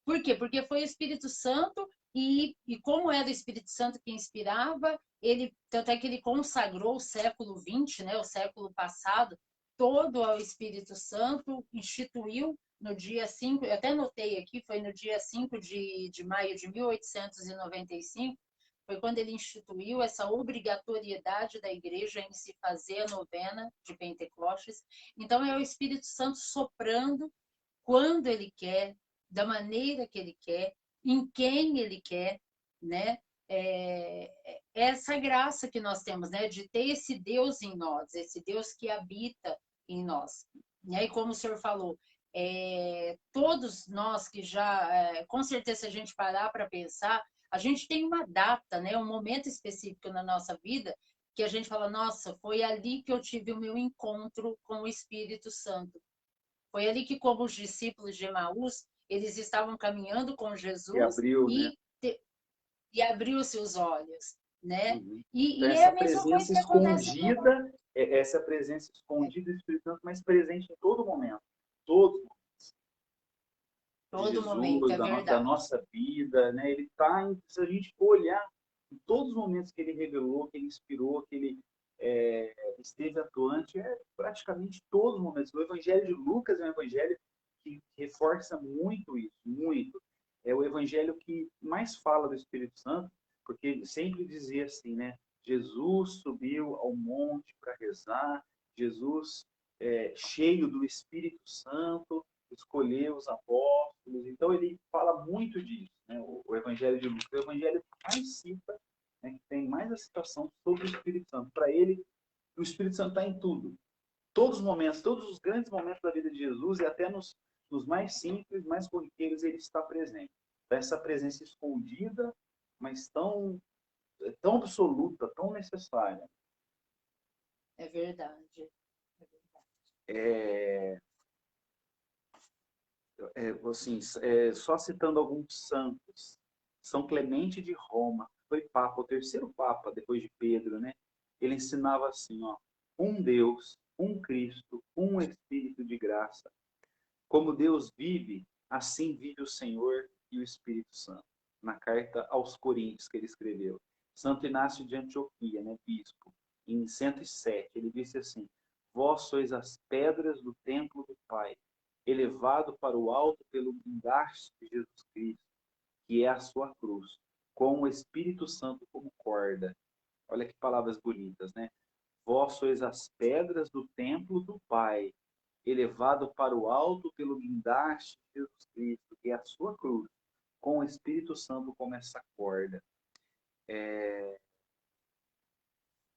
Speaker 2: Por quê? Porque foi o Espírito Santo e como era o Espírito Santo que inspirava, ele, tanto é que ele consagrou o século XX, né, o século passado, todo ao Espírito Santo, instituiu no dia 5, eu até notei aqui, foi no dia 5 de maio de 1895, foi quando ele instituiu essa obrigatoriedade da igreja em se fazer a novena de Pentecostes. Então, é o Espírito Santo soprando quando ele quer, da maneira que ele quer, em quem ele quer, né? Essa graça que nós temos, né? De ter esse Deus em nós, esse Deus que habita em nós. E como o senhor falou, todos nós que já, com certeza, se a gente parar para pensar, a gente tem uma data, né? Um momento específico na nossa vida que a gente fala, nossa, foi ali que eu tive o meu encontro com o Espírito Santo. Foi ali que, como os discípulos de Emaús, eles estavam caminhando com
Speaker 3: E
Speaker 2: Jesus
Speaker 3: abriu, né?
Speaker 2: e abriu seus olhos, né?
Speaker 3: Uhum. Então,
Speaker 2: E é
Speaker 3: essa
Speaker 2: a mesma coisa
Speaker 3: presença
Speaker 2: que acontece agora.
Speaker 3: escondida, essa presença escondida do Espírito Santo, mas presente em todo momento. Todo de
Speaker 2: Todo momento,
Speaker 3: Jesus,
Speaker 2: é
Speaker 3: da
Speaker 2: verdade.
Speaker 3: nossa vida, né? Ele está, se a gente for olhar em todos os momentos que ele revelou, que ele inspirou, que ele esteve atuante, praticamente todos os momentos. O Evangelho de Lucas é um evangelho que reforça muito isso, muito. É o evangelho que mais fala do Espírito Santo, porque ele sempre dizia assim, né? Jesus subiu ao monte para rezar, Jesus cheio do Espírito Santo, escolheu os apóstolos. Então ele fala muito disso, né? O Evangelho de Lucas, o Evangelho que mais cita, né, que tem mais a citação sobre o Espírito Santo. Para ele, o Espírito Santo está em tudo. Todos os momentos, todos os grandes momentos da vida de Jesus e até nos mais simples, mais corriqueiros, ele está presente. Então, essa presença escondida, mas tão absoluta, tão necessária.
Speaker 2: É verdade.
Speaker 3: É, assim, só citando alguns santos, São Clemente de Roma, foi papa, o terceiro papa depois de Pedro, né? Ele ensinava assim, ó, um Deus, um Cristo, um Espírito de graça. Como Deus vive, assim vive o Senhor e o Espírito Santo. Na carta aos Coríntios que ele escreveu. Santo Inácio de Antioquia, né, bispo, em 107, ele disse assim: Vós sois as pedras do templo do Pai, elevado para o alto pelo guindaste de Jesus Cristo, que é a sua cruz, com o Espírito Santo como corda. Olha que palavras bonitas, né? Vós sois as pedras do templo do Pai, elevado para o alto pelo guindaste de Jesus Cristo, que é a sua cruz, com o Espírito Santo como essa corda.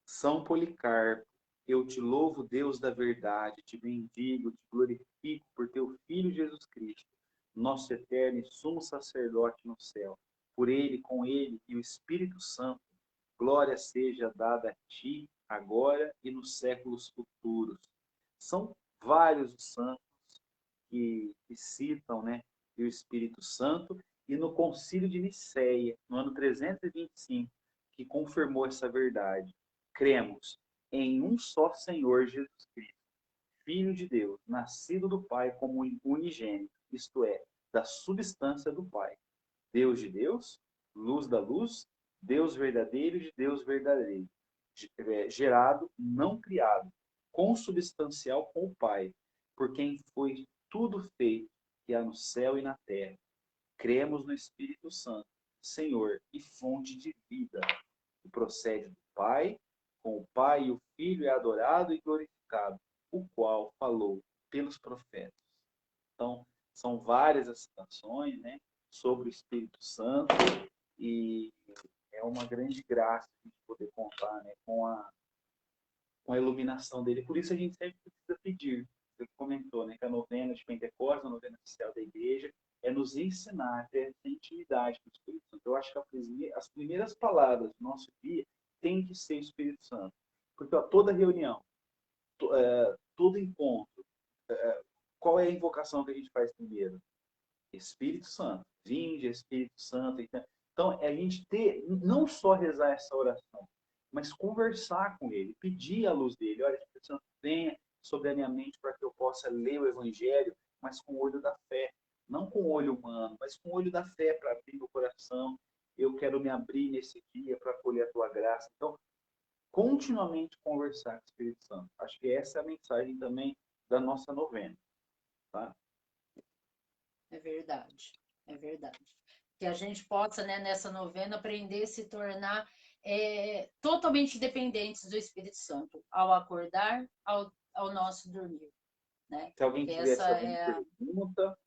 Speaker 3: São Policarpo, eu te louvo, Deus da verdade, te bendigo, te glorifico por teu Filho Jesus Cristo, nosso eterno e sumo sacerdote no céu. Por ele, com ele e o Espírito Santo, glória seja dada a ti, agora e nos séculos futuros. São vários os santos que citam, né, o Espírito Santo, e no Concílio de Nicéia, no ano 325, que confirmou essa verdade. Cremos em um só Senhor Jesus Cristo, Filho de Deus, nascido do Pai como unigênito, isto é, da substância do Pai. Deus de Deus, luz da luz, Deus verdadeiro de Deus verdadeiro, gerado, não criado, consubstancial com o Pai, por quem foi tudo feito, que há no céu e na terra. Cremos no Espírito Santo, Senhor e fonte de vida, que procede do Pai, com o Pai e o Filho é adorado e glorificado, o qual falou pelos profetas. Então, são várias as citações, né, sobre o Espírito Santo e é uma grande graça a gente poder contar, né, com a iluminação dele. Por isso a gente sempre precisa pedir. Você comentou, né, que a novena de Pentecostes, a novena oficial da igreja, é nos ensinar a ter essa intimidade com o Espírito Santo. Eu acho que as primeiras palavras do nosso dia têm que ser o Espírito Santo. Porque toda reunião, todo encontro, qual é a invocação que a gente faz primeiro? Espírito Santo. Vinde, Espírito Santo. Então, é a gente ter, não só rezar essa oração, mas conversar com ele, pedir a luz dele. Olha, Espírito Santo, venha, sobre a minha mente para que eu possa ler o Evangelho, mas com o olho da fé. Não com o olho humano, mas com o olho da fé para abrir meu coração. Eu quero me abrir nesse dia para acolher a tua graça. Então, continuamente conversar com o Espírito Santo. Acho que essa é a mensagem também da nossa novena. Tá?
Speaker 2: É verdade, é verdade. Que a gente possa, né, nessa novena, aprender a se tornar totalmente dependentes do Espírito Santo, ao acordar, ao nosso dormir, né?
Speaker 3: Se alguém
Speaker 2: Essa
Speaker 3: tivesse alguma
Speaker 2: é
Speaker 3: pergunta,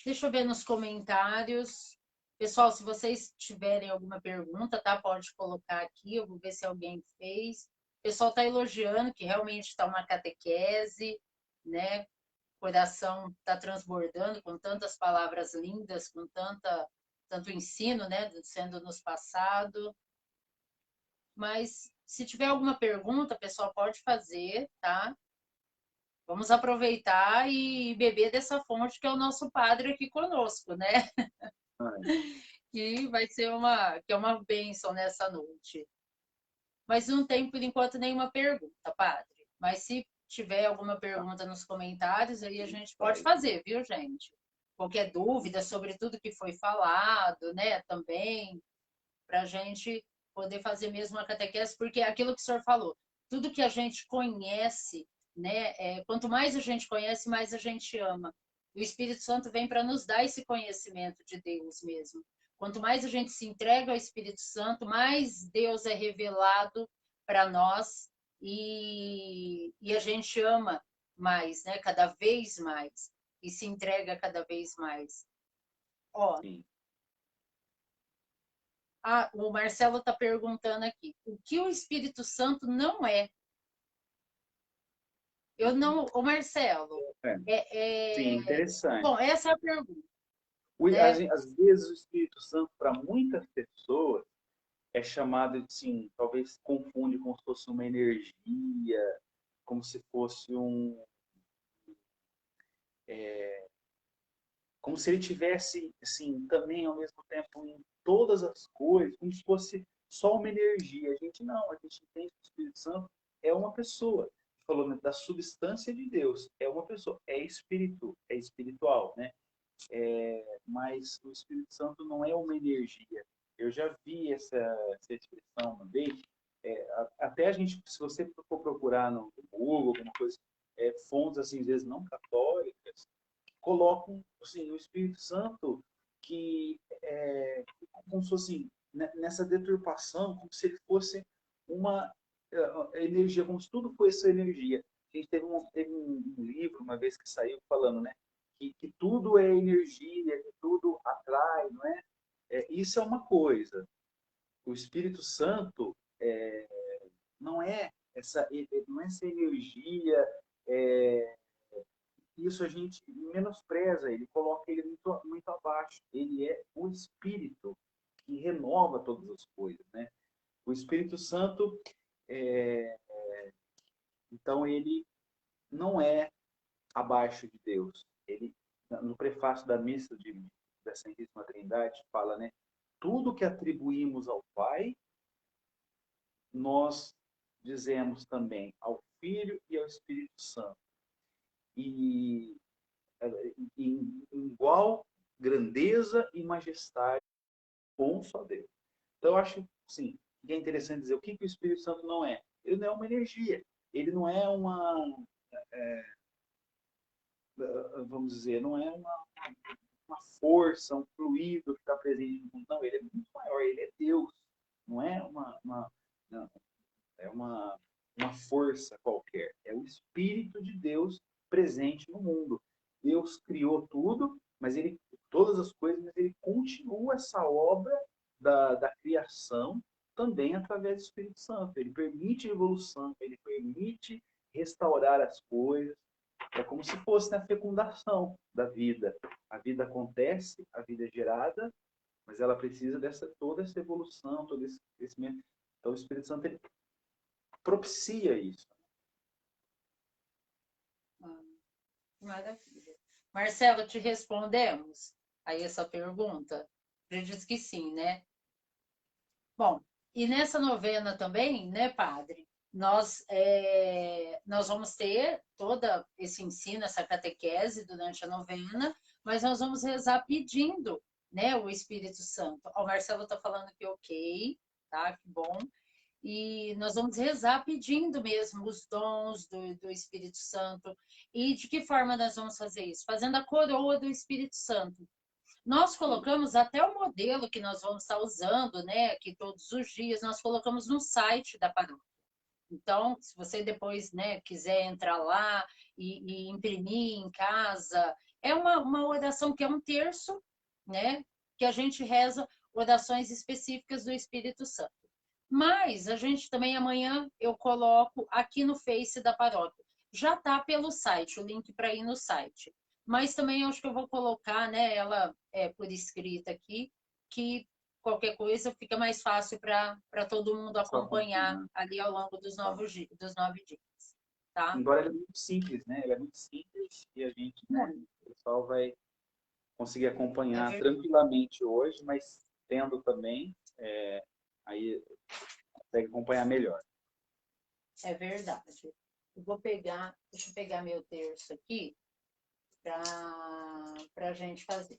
Speaker 2: Deixa eu ver nos comentários. Pessoal, se vocês tiverem alguma pergunta, tá? Pode colocar aqui, eu vou ver se alguém fez. O pessoal está elogiando que realmente está uma catequese, né? O coração está transbordando com tantas palavras lindas, com tanto ensino, né? Sendo nos passado. Mas se tiver alguma pergunta, pessoal, pode fazer, tá? Vamos aproveitar e beber dessa fonte que é o nosso padre aqui conosco, né? Que vai ser que é uma bênção nessa noite. Mas não tem, por enquanto, nenhuma pergunta, padre. Mas se tiver alguma pergunta nos comentários, aí a gente pode fazer, viu, gente? Qualquer dúvida sobre tudo que foi falado, né, também, para a gente poder fazer mesmo a catequese, porque é aquilo que o senhor falou, tudo que a gente conhece, né, quanto mais a gente conhece, mais a gente ama. E o Espírito Santo vem para nos dar esse conhecimento de Deus mesmo. Quanto mais a gente se entrega ao Espírito Santo, mais Deus é revelado para nós e a gente ama mais, né? Cada vez mais e se entrega cada vez mais. Ó,
Speaker 3: sim.
Speaker 2: o Marcelo está perguntando aqui, o que o Espírito Santo não é? Eu não, o Marcelo,
Speaker 3: Sim, interessante.
Speaker 2: bom, essa é a pergunta,
Speaker 3: Às,
Speaker 2: né?
Speaker 3: às vezes o Espírito Santo, para muitas pessoas, é chamado, assim, talvez confunde como se fosse uma energia, como se fosse como se ele tivesse, assim, também ao mesmo tempo em todas as coisas, como se fosse só uma energia. A gente não, a gente entende que o Espírito Santo é uma pessoa. Falou, né, da substância de Deus, é uma pessoa, é espírito, é espiritual, né? Mas o Espírito Santo não é uma energia. Eu já vi essa expressão uma vez. Até a gente, se você for procurar no Google, alguma coisa, fontes assim, às vezes não católicas, colocam assim, o Espírito Santo que como se fosse nessa deturpação, como se ele fosse uma energia, como se tudo fosse energia. A gente teve um livro uma vez que saiu falando, né, que tudo é energia, que tudo atrai, não é? Isso é uma coisa. O Espírito Santo não é essa energia. é, Isso a gente menospreza, ele coloca ele muito, muito abaixo. Ele é o Espírito que renova todas as coisas, né? O Espírito Santo, é, então, ele não é abaixo de Deus. Ele, no prefácio da missa da Santíssima Trindade, fala, né? Tudo que atribuímos ao Pai, nós dizemos também ao Filho e ao Espírito Santo. E em igual grandeza e majestade com só Deus. Então, eu acho, sim, que é interessante dizer o que o Espírito Santo não é. Ele não é uma energia. Ele não é vamos dizer, não é uma força, um fluido que está presente no mundo. Não, ele é muito maior. Ele é Deus. Não é não, é uma força qualquer. É o Espírito de Deus presente no mundo. Deus criou tudo, mas todas as coisas, mas ele continua essa obra da criação também através do Espírito Santo. Ele permite a evolução, ele permite restaurar as coisas. É como se fosse na fecundação da vida. A vida acontece, a vida é gerada, mas ela precisa toda essa evolução, todo esse crescimento. Então, o Espírito Santo ele propicia isso.
Speaker 2: Maravilha. Marcelo, te respondemos aí essa pergunta? Acredito que sim, né? Bom, e nessa novena também, né, padre? nós vamos ter todo esse ensino, essa catequese durante a novena, mas nós vamos rezar pedindo, né, o Espírito Santo. O Marcelo está falando que ok, tá? Que bom. E nós vamos rezar pedindo mesmo os dons do Espírito Santo. E de que forma nós vamos fazer isso? Fazendo a coroa do Espírito Santo. Nós colocamos até o modelo que nós vamos estar usando, né, aqui todos os dias, nós colocamos no site da paróquia. Então, se você depois, né, quiser entrar lá e imprimir em casa, é uma oração que é um terço, né, que a gente reza orações específicas do Espírito Santo. Mas a gente também amanhã eu coloco aqui no Face da paróquia. Já está pelo site, o link para ir no site. Mas também acho que eu vou colocar, né, ela por escrita aqui, que qualquer coisa fica mais fácil para todo mundo
Speaker 3: Só
Speaker 2: acompanhar
Speaker 3: acompanhar.
Speaker 2: ali ao longo dos 9 dias, tá?
Speaker 3: Embora ele é muito simples, né? Ele é muito simples e a gente, né, o pessoal vai conseguir
Speaker 2: É
Speaker 3: acompanhar
Speaker 2: verdade.
Speaker 3: tranquilamente hoje, mas tendo também, aí consegue acompanhar melhor.
Speaker 2: É verdade. Deixa eu pegar meu terço aqui para a gente fazer.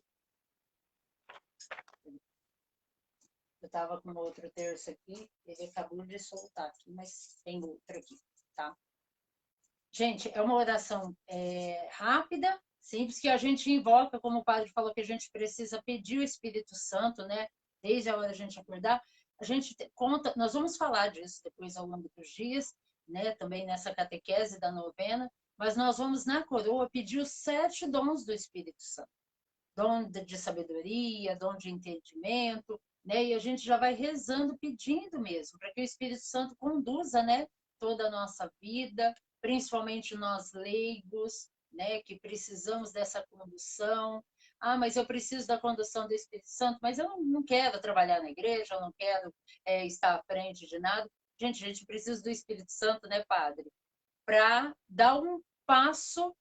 Speaker 2: Eu estava com outro terço aqui, ele acabou de soltar aqui, mas tem outro aqui, tá? Gente, é uma oração rápida, simples, que a gente invoca, como o padre falou, que a gente precisa pedir o Espírito Santo, né? Desde a hora a gente acordar. A gente conta, nós vamos falar disso depois ao longo dos dias, né? Também nessa catequese da novena, mas nós vamos na coroa pedir os 7 dons do Espírito Santo. Dom de sabedoria, dom de entendimento, né? E a gente já vai rezando, pedindo mesmo, para que o Espírito Santo conduza, né, toda a nossa vida, principalmente nós leigos, né, que precisamos dessa condução. Ah, mas eu preciso da condução do Espírito Santo, mas eu não quero trabalhar na igreja, eu não quero estar à frente de nada. Gente, a gente precisa do Espírito Santo, né, padre? Para dar um passo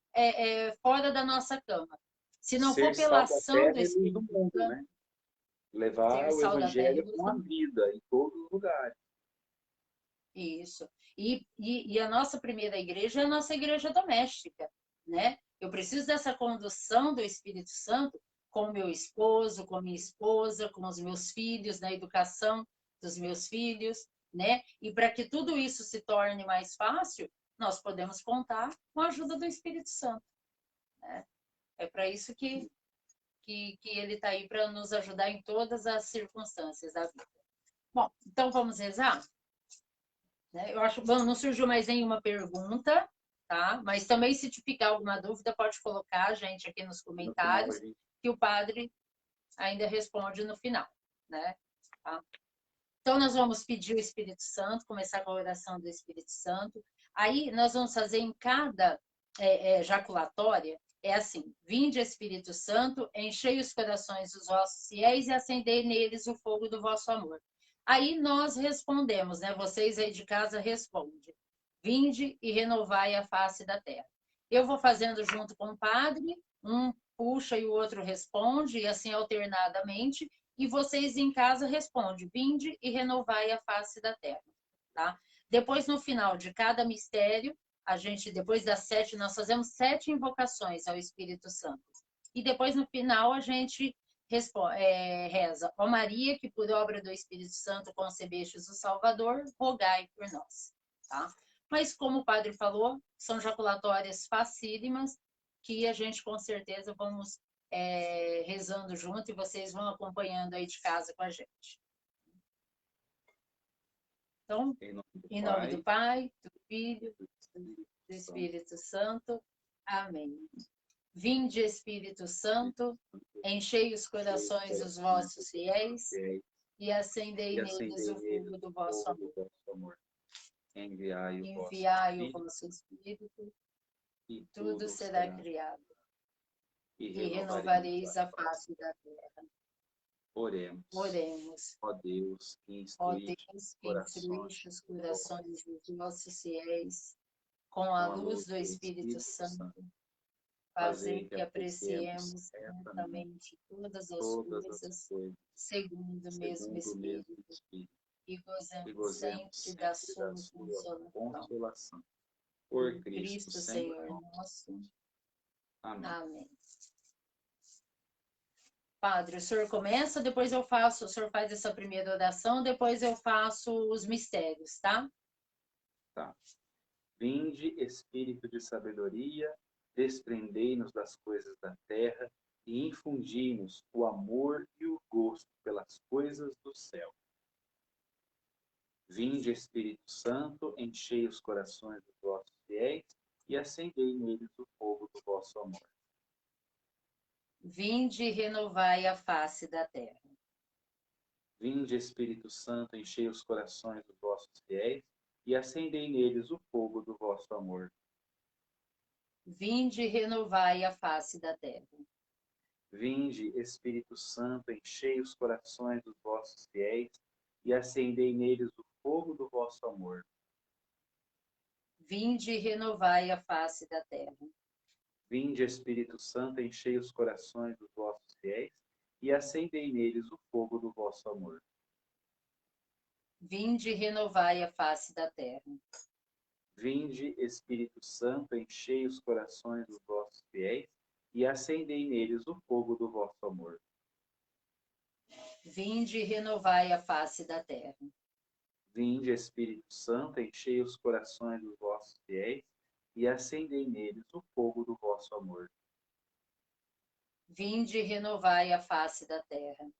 Speaker 2: fora da nossa cama. Se não
Speaker 3: Ser
Speaker 2: for pela
Speaker 3: sal da
Speaker 2: ação do
Speaker 3: terra e luz do
Speaker 2: Espírito
Speaker 3: mundo,
Speaker 2: Santo,
Speaker 3: né? Levar
Speaker 2: ser
Speaker 3: o
Speaker 2: sal da terra e
Speaker 3: evangelho
Speaker 2: luz
Speaker 3: com
Speaker 2: do
Speaker 3: a
Speaker 2: mundo.
Speaker 3: vida em todos os lugares.
Speaker 2: Isso. E a nossa primeira igreja é a nossa igreja doméstica, né? Eu preciso dessa condução do Espírito Santo com o meu esposo, com a minha esposa, com os meus filhos, na educação dos meus filhos, né? E para que tudo isso se torne mais fácil, nós podemos contar com a ajuda do Espírito Santo, né? É para isso que ele está aí para nos ajudar em todas as circunstâncias da vida. Bom, então vamos rezar? Né? Eu acho, bom, não surgiu mais nenhuma pergunta, tá? Mas também se te ficar alguma dúvida, pode colocar, gente, aqui nos
Speaker 3: No final, a
Speaker 2: comentários,
Speaker 3: gente
Speaker 2: que o padre ainda responde no final, né? Tá? Então, nós vamos pedir o Espírito Santo, começar com a oração do Espírito Santo. Aí, nós vamos fazer em cada jaculatória, é assim: vinde, Espírito Santo, enchei os corações dos vossos fiéis e acendei neles o fogo do vosso amor. Aí nós respondemos, né? Vocês aí de casa respondem: vinde e renovai a face da terra. Eu vou fazendo junto com o padre, um puxa e o outro responde, e assim alternadamente, e vocês em casa respondem: vinde e renovai a face da terra, tá? Depois, no final de cada mistério, a gente, depois das 7, nós fazemos 7 invocações ao Espírito Santo. E depois, no final, a gente reza: ó Maria, que por obra do Espírito Santo concebestes o Salvador, rogai por nós, tá? Mas, como o padre falou, são jaculatórias facílimas, que a gente, com certeza, vamos rezando junto e vocês vão acompanhando aí de casa com a gente. Então, em nome do Pai, do Filho, do Espírito Santo. Amém. Vinde, Espírito Santo, enchei os corações dos vossos fiéis e acendei neles o fogo do vosso amor.
Speaker 3: Enviai
Speaker 2: Enviai o vosso Espírito,
Speaker 3: e
Speaker 2: tudo será criado,
Speaker 3: e
Speaker 2: e renovareis a face da terra.
Speaker 3: Oremos.
Speaker 2: Oremos.
Speaker 3: Ó Deus, que
Speaker 2: Ó
Speaker 3: instruíste
Speaker 2: Deus, que
Speaker 3: corações
Speaker 2: instruíste os corações dos vossos fiéis com a luz do Espírito Santo, fazei que apreciemos certamente todas as coisas segundo o mesmo Espírito e
Speaker 3: e
Speaker 2: gozemos
Speaker 3: gozemos
Speaker 2: sempre da
Speaker 3: sempre da
Speaker 2: sua
Speaker 3: sua
Speaker 2: consolação.
Speaker 3: consolação. Por
Speaker 2: Por
Speaker 3: Cristo,
Speaker 2: Cristo,
Speaker 3: Senhor
Speaker 2: Senhor
Speaker 3: nosso.
Speaker 2: nosso.
Speaker 3: Amém.
Speaker 2: Amém. Padre, o senhor começa, depois eu faço, o senhor faz essa primeira oração, depois eu faço os mistérios, tá?
Speaker 3: Tá. Vinde, Espírito de sabedoria, desprendei-nos das coisas da terra e infundi-nos o amor e o gosto pelas coisas do céu. Vinde, Espírito Santo, enchei os corações dos vossos fiéis e acendei neles o fogo do vosso amor.
Speaker 2: Vinde e renovai a face da terra.
Speaker 3: Vinde, Espírito Santo, enchei os corações dos vossos fiéis e acendei neles o fogo do vosso amor.
Speaker 2: Vinde e renovai a face da terra.
Speaker 3: Vinde, Espírito Santo, enchei os corações dos vossos fiéis e acendei neles o fogo do vosso amor.
Speaker 2: Vinde e renovai a face da terra.
Speaker 3: Vinde, Espírito Santo, enchei os corações dos vossos fiéis e acendei neles o fogo do vosso amor.
Speaker 2: Vinde e renovai a face da terra.
Speaker 3: Vinde, Espírito Santo, enchei os corações dos vossos fiéis e acendei neles o fogo do vosso amor.
Speaker 2: Vinde e renovai a face da terra.
Speaker 3: Vinde, Espírito Santo, enchei os corações dos vossos fiéis e acendei neles o fogo do vosso amor.
Speaker 2: Vinde e renovai a face da terra.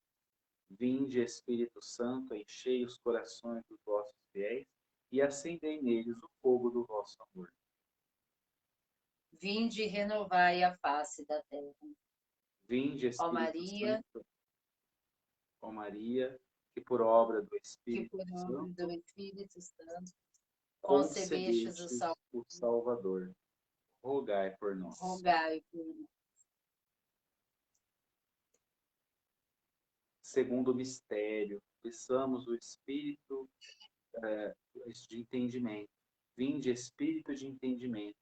Speaker 3: Vinde, Espírito Santo, enchei os corações dos vossos fiéis e acendei neles o fogo do vosso amor.
Speaker 2: Vinde e renovai a face da terra.
Speaker 3: Vinde,
Speaker 2: Ó
Speaker 3: Espírito
Speaker 2: Maria,
Speaker 3: Santo, ó Maria, que por obra do
Speaker 2: que
Speaker 3: Espírito
Speaker 2: por obra do
Speaker 3: Santo
Speaker 2: Espírito Santo concebestes o
Speaker 3: concebestes o Salvador, rogai por nós.
Speaker 2: rogai por nós.
Speaker 3: Segundo mistério, peçamos o Espírito de entendimento. Vinde, Espírito de entendimento,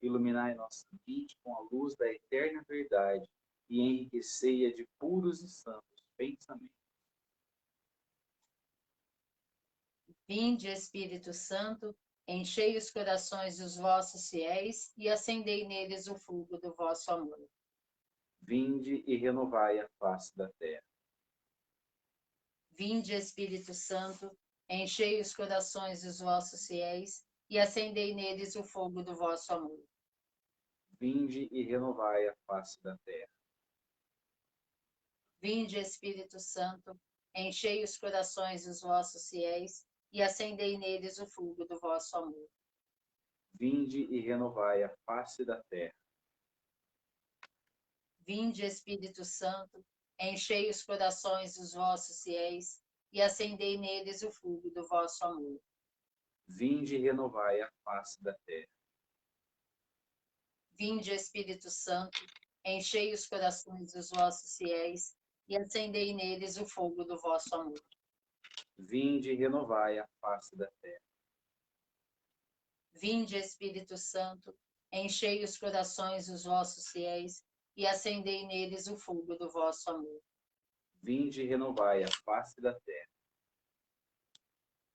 Speaker 3: iluminai nossa mente com a luz da eterna verdade e enriquecei-a de puros e santos pensamentos.
Speaker 2: Vinde, Espírito Santo, enchei os corações dos vossos fiéis e acendei neles o fogo do vosso amor.
Speaker 3: Vinde e renovai a face da terra.
Speaker 2: Vinde, Espírito Santo, enchei os corações dos vossos fiéis e acendei neles o fogo do vosso amor.
Speaker 3: Vinde e renovai a face da terra.
Speaker 2: Vinde, Espírito Santo, enchei os corações dos vossos fiéis e acendei neles o fogo do vosso amor.
Speaker 3: Vinde e renovai a face da terra.
Speaker 2: Vinde, Espírito Santo, enchei os corações dos vossos fiéis e acendei neles o fogo do vosso amor.
Speaker 3: Vinde e renovai a face da terra.
Speaker 2: Vinde, Espírito Santo, enchei os corações dos vossos fiéis e acendei neles o fogo do vosso amor.
Speaker 3: Vinde e renovai a face da terra.
Speaker 2: Vinde, Espírito Santo, enchei os corações dos vossos fiéis e acendei neles o fogo do vosso amor.
Speaker 3: Vinde e renovai a face da terra.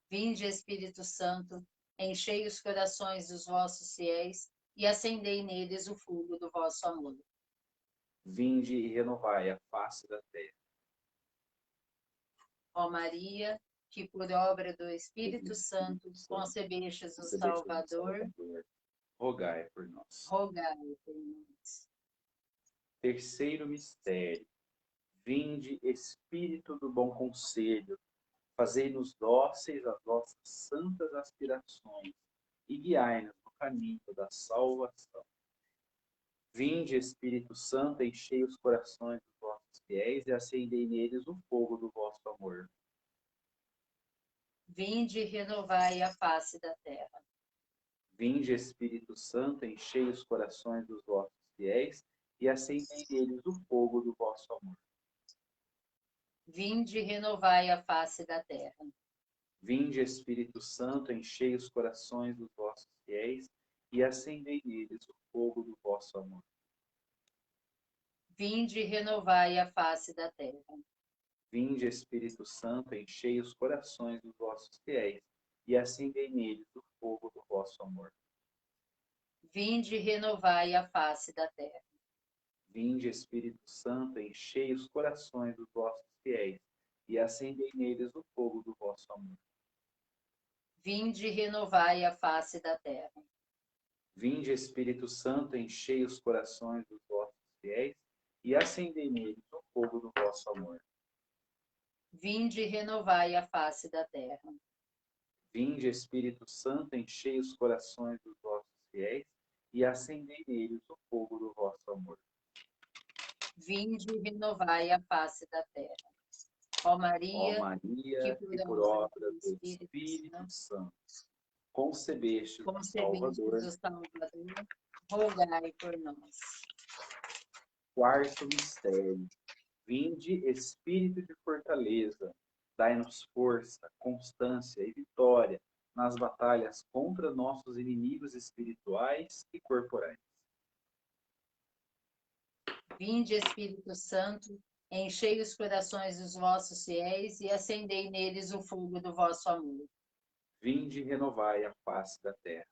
Speaker 2: Vinde, Espírito Santo, enchei os corações dos vossos fiéis e acendei neles o fogo do vosso amor.
Speaker 3: Vinde e renovai a face da terra.
Speaker 2: Ó Maria, que por obra do Espírito Santo concebestes o Salvador,
Speaker 3: rogai por nós.
Speaker 2: rogai por nós.
Speaker 3: Terceiro mistério. Vinde, Espírito do bom conselho, fazei-nos dóceis às vossas santas aspirações e guiai-nos no caminho da salvação. Vinde, Espírito Santo, enchei os corações dos vossos fiéis e acendei neles o fogo do vosso amor.
Speaker 2: Vinde e renovai a face da terra.
Speaker 3: Vinde, Espírito Santo, enchei os corações dos vossos fiéis e acendei neles o fogo do vosso amor.
Speaker 2: Vinde e renovai a face da terra.
Speaker 3: Vinde, Espírito Santo, enchei os corações dos vossos fiéis e acendei neles o fogo do vosso amor.
Speaker 2: Vinde e renovai a face da terra.
Speaker 3: Vinde, Espírito Santo, enchei os corações dos vossos fiéis e acendei neles o fogo do vosso amor.
Speaker 2: Vinde e renovai a face da terra.
Speaker 3: Vinde, Espírito Santo, enchei os corações dos vossos fiéis e acendei neles o fogo do vosso amor.
Speaker 2: Vinde e renovai a face da terra.
Speaker 3: Vinde, Espírito Santo, enchei os corações dos vossos fiéis e acendei neles o fogo do vosso amor.
Speaker 2: Vinde e renovai a face da terra.
Speaker 3: Vinde, Espírito Santo, enchei os corações dos vossos fiéis e acendei neles o fogo do vosso amor.
Speaker 2: Vinde e renovai a face da terra. Ó
Speaker 3: Ó
Speaker 2: Maria, que
Speaker 3: Maria, que por
Speaker 2: obra
Speaker 3: obra
Speaker 2: do
Speaker 3: do
Speaker 2: Espírito
Speaker 3: Espírito
Speaker 2: Santo
Speaker 3: Santo concebestes o
Speaker 2: concebeste
Speaker 3: Salvador.
Speaker 2: o Salvador, rogai por nós.
Speaker 3: Quarto mistério. Vinde, Espírito de fortaleza, dai-nos força, constância e vitória nas batalhas contra nossos inimigos espirituais e corporais.
Speaker 2: Vinde, Espírito Santo, enchei os corações dos vossos fiéis e acendei neles o fogo do vosso amor.
Speaker 3: Vinde e renovai a face da terra.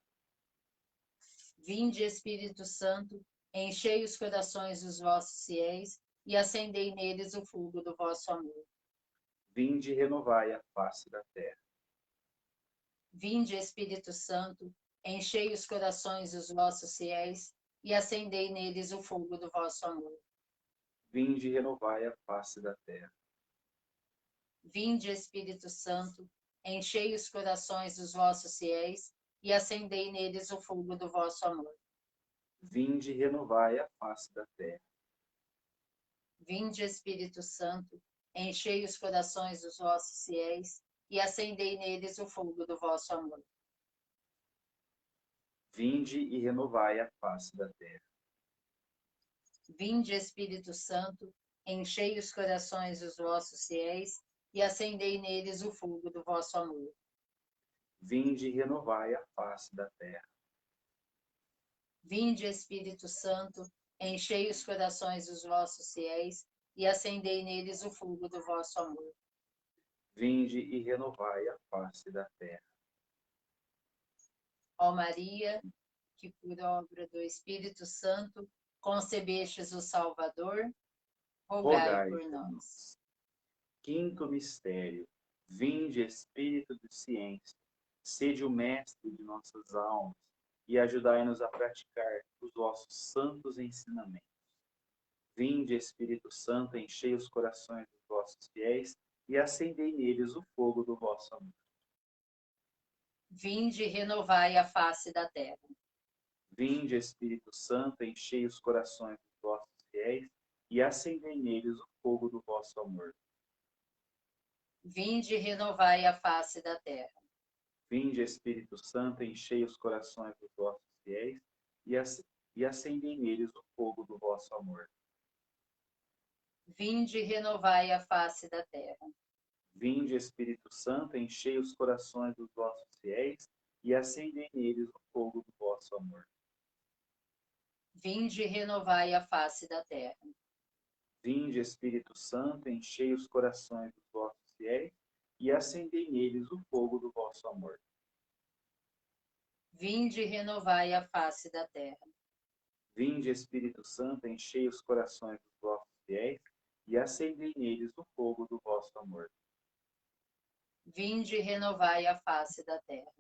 Speaker 2: Vinde, Espírito Santo, enchei os corações dos vossos fiéis e acendei neles o fogo do vosso amor.
Speaker 3: Vinde e renovai a face da terra.
Speaker 2: Vinde, Espírito Santo, enchei os corações dos vossos fiéis e acendei neles o fogo do vosso amor.
Speaker 3: Vinde e renovai a face da terra.
Speaker 2: Vinde, Espírito Santo, enchei os corações dos vossos fiéis e acendei neles o fogo do vosso amor.
Speaker 3: Vinde e renovai a face da terra.
Speaker 2: Vinde, Espírito Santo, enchei os corações dos vossos fiéis e acendei neles o fogo do vosso amor.
Speaker 3: Vinde e renovai a face da terra.
Speaker 2: Vinde, Espírito Santo, enchei os corações dos vossos fiéis e acendei neles o fogo do vosso amor.
Speaker 3: Vinde e renovai a face da terra.
Speaker 2: Vinde, Espírito Santo, enchei os corações dos vossos fiéis e acendei neles o fogo do vosso amor.
Speaker 3: Vinde e renovai a face da terra.
Speaker 2: Ó Maria, que por obra do Espírito Santo concebestes o Salvador, rogai por nós.
Speaker 3: Quinto mistério. Vinde, Espírito de ciência, sede o mestre de nossas almas e ajudai-nos a praticar os vossos santos ensinamentos. Vinde, Espírito Santo, enchei os corações dos vossos fiéis e acendei neles o fogo do vosso amor.
Speaker 2: Vinde e renovai a face da terra.
Speaker 3: Vinde, Espírito Santo, enchei os corações dos vossos fiéis e acendei neles o fogo do vosso amor.
Speaker 2: Vinde e renovai a face da terra.
Speaker 3: Vinde, Espírito Santo, enchei os corações dos vossos fiéis e acendei neles o fogo do vosso amor.
Speaker 2: Vinde e renovai a face da terra.
Speaker 3: Vinde, Espírito Santo, enchei os corações dos vossos fiéis e acendei neles o fogo do vosso amor.
Speaker 2: Vinde e renovai a face da terra.
Speaker 3: Vinde, Espírito Santo, enchei os corações dos vossos fiéis e acendei neles o fogo do vosso amor.
Speaker 2: Vinde e renovai a face da terra.
Speaker 3: Vinde, Espírito Santo, enchei os corações dos vossos fiéis e acendei neles o fogo do vosso amor.
Speaker 2: Vinde e renovai a face da terra.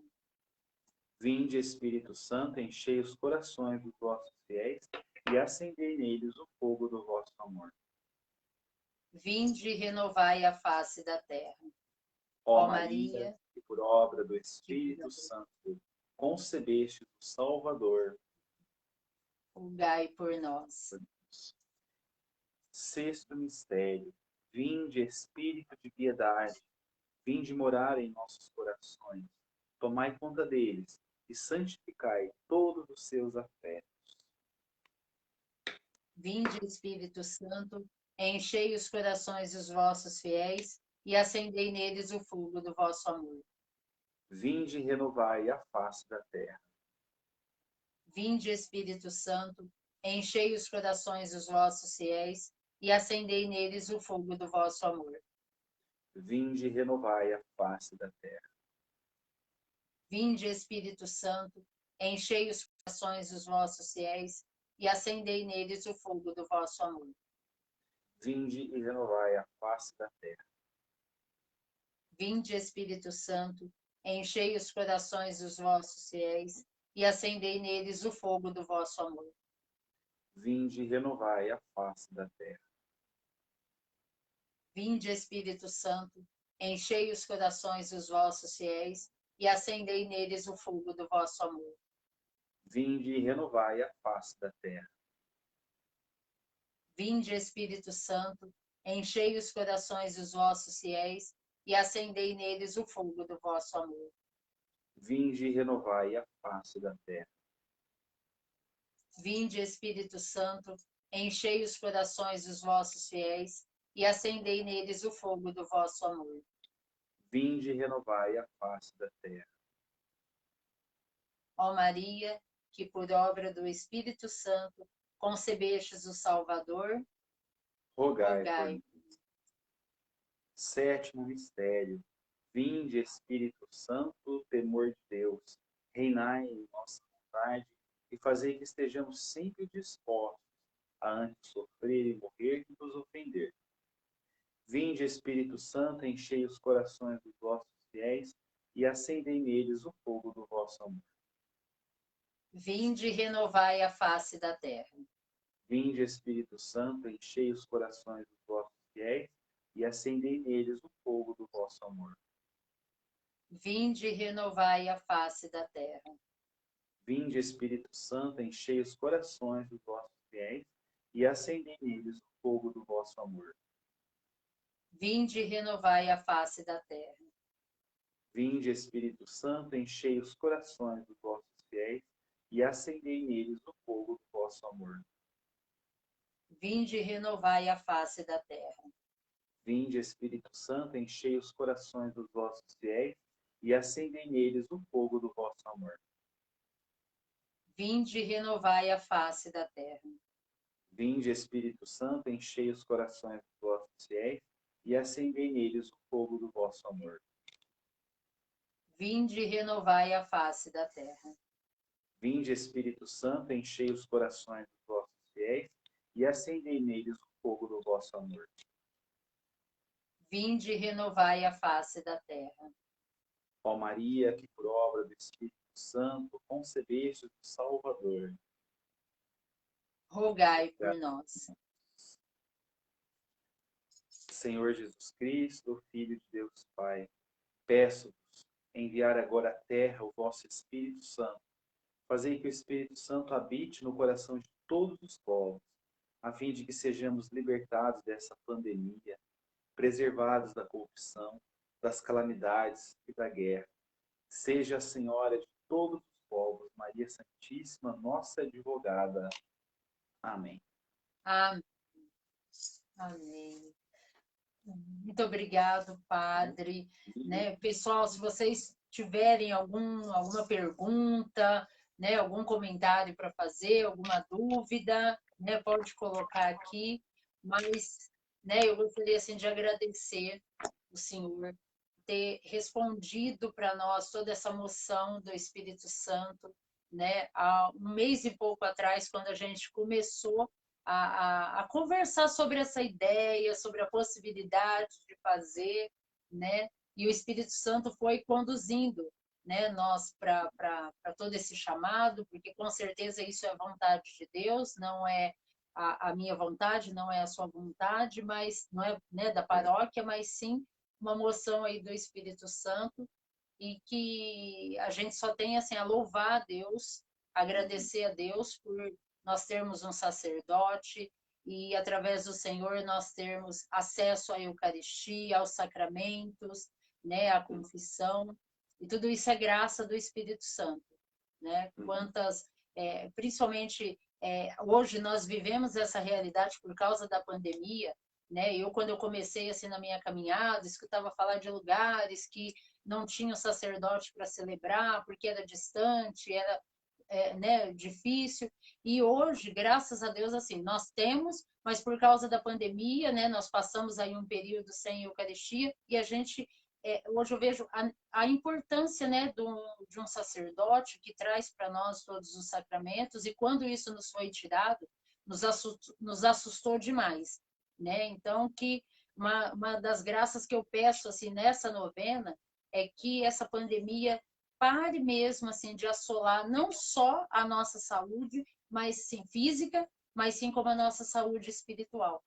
Speaker 3: Vinde, Espírito Santo, enchei os corações dos vossos fiéis e acendei neles o fogo do vosso amor.
Speaker 2: Vinde e renovai a face da terra.
Speaker 3: Ó
Speaker 2: Ó
Speaker 3: Maria,
Speaker 2: Maria,
Speaker 3: que por obra do Espírito Santo concebeste o Salvador.
Speaker 2: rogai por nós.
Speaker 3: Sexto mistério. Vinde, Espírito de piedade, vinde morar em nossos corações. Tomai conta deles e santificai todos os seus afetos.
Speaker 2: Vinde, Espírito Santo, enchei os corações dos vossos fiéis e acendei neles o fogo do vosso amor.
Speaker 3: Vinde e renovai a face da terra.
Speaker 2: Vinde, Espírito Santo, enchei os corações dos vossos fiéis e acendei neles o fogo do vosso amor.
Speaker 3: Vinde e renovai a face da terra.
Speaker 2: Vinde, Espírito Santo, enchei os corações dos vossos fiéis e acendei neles o fogo do vosso amor.
Speaker 3: Vinde e renovai a face da terra.
Speaker 2: Vinde, Espírito Santo, enchei os corações dos vossos fiéis e acendei neles o fogo do vosso amor.
Speaker 3: Vinde e renovai a face da terra.
Speaker 2: Vinde, Espírito Santo, enchei os corações dos vossos fiéis e acendei neles o fogo do vosso amor.
Speaker 3: Vinde e renovai a face da terra.
Speaker 2: Vinde, Espírito Santo, enchei os corações dos vossos fiéis e acendei neles o fogo do vosso amor.
Speaker 3: Vinde e renovai a face da terra.
Speaker 2: Vinde, Espírito Santo, enchei os corações dos vossos fiéis e acendei neles o fogo do vosso amor.
Speaker 3: Vinde e renovai a face da terra.
Speaker 2: Ó Maria, que por obra do Espírito Santo concebestes o Salvador,
Speaker 3: Rogai por
Speaker 2: rogai.
Speaker 3: nós. Sétimo mistério. Vinde, Espírito Santo, temor de Deus, reinai em nossa vontade e fazei que estejamos sempre dispostos a antes sofrer e morrer que vos ofender. Vinde, Espírito Santo, enchei os corações dos vossos fiéis e acendei neles o fogo do vosso amor.
Speaker 2: Vinde e renovai a face da terra.
Speaker 3: Vinde, Espírito Santo, enchei os corações dos vossos fiéis e acendei neles o fogo do vosso amor.
Speaker 2: Vinde e renovai a face da terra.
Speaker 3: Vinde, Espírito Santo, enchei os corações dos vossos fiéis e acendei neles o fogo do vosso amor.
Speaker 2: Vinde e renovai a face da terra.
Speaker 3: Vinde, Espírito Santo, enchei os corações dos vossos fiéis e acendei neles o fogo do vosso amor.
Speaker 2: Vinde e renovai a face da terra.
Speaker 3: Vinde, Espírito Santo, enchei os corações dos vossos fiéis e acendei neles o fogo do vosso amor.
Speaker 2: Vinde e renovai a face da terra.
Speaker 3: Vinde, Espírito Santo, enchei os corações dos vossos fiéis e acendei neles o fogo do vosso amor.
Speaker 2: Vinde e renovai a face da terra.
Speaker 3: Vinde, Espírito Santo, enchei os corações dos vossos fiéis e acendei neles o fogo do vosso amor.
Speaker 2: Vinde e renovai a face da terra.
Speaker 3: Ó Maria, que por obra do Espírito Santo concebeste o Salvador.
Speaker 2: Rogai por nós.
Speaker 3: Senhor Jesus Cristo, Filho de Deus Pai, peço-vos enviar agora à terra o vosso Espírito Santo. Fazei que o Espírito Santo habite no coração de todos os povos, a fim de que sejamos libertados dessa pandemia, preservados da corrupção, das calamidades e da guerra. Seja a Senhora de todos os povos, Maria Santíssima, nossa advogada. Amém.
Speaker 2: Amém. Amém. Muito obrigado, Padre. Né? Pessoal, se vocês tiverem alguma pergunta, né, algum comentário para fazer, alguma dúvida, né, pode colocar aqui. Mas, né, eu gostaria assim, de agradecer o senhor ter respondido para nós toda essa moção do Espírito Santo, né, há um mês e pouco atrás, quando a gente começou a conversar sobre essa ideia, sobre a possibilidade de fazer, né, e o Espírito Santo foi conduzindo, né, nós para todo esse chamado, porque com certeza isso é a vontade de Deus, não é a minha vontade, não é a sua vontade, mas não é, né, da paróquia, mas sim uma moção aí do Espírito Santo, e que a gente só tem assim a louvar a Deus, agradecer a Deus por nós termos um sacerdote e através do Senhor nós termos acesso à Eucaristia, aos sacramentos, né, à confissão, e tudo isso é graça do Espírito Santo, né? Quantas, principalmente hoje nós vivemos essa realidade por causa da pandemia, né? Quando eu comecei assim na minha caminhada, escutava falar de lugares que não tinham sacerdote para celebrar, porque era distante, né, difícil. E hoje, graças a Deus, assim, nós temos, mas por causa da pandemia, né, nós passamos aí um período sem Eucaristia e a gente, hoje eu vejo a importância, né, de um sacerdote que traz para nós todos os sacramentos, e quando isso nos foi tirado, nos assustou demais, né? Então, que uma das graças que eu peço assim nessa novena é que essa pandemia pare mesmo assim de assolar não só a nossa saúde, mas sim física, mas sim como a nossa saúde espiritual,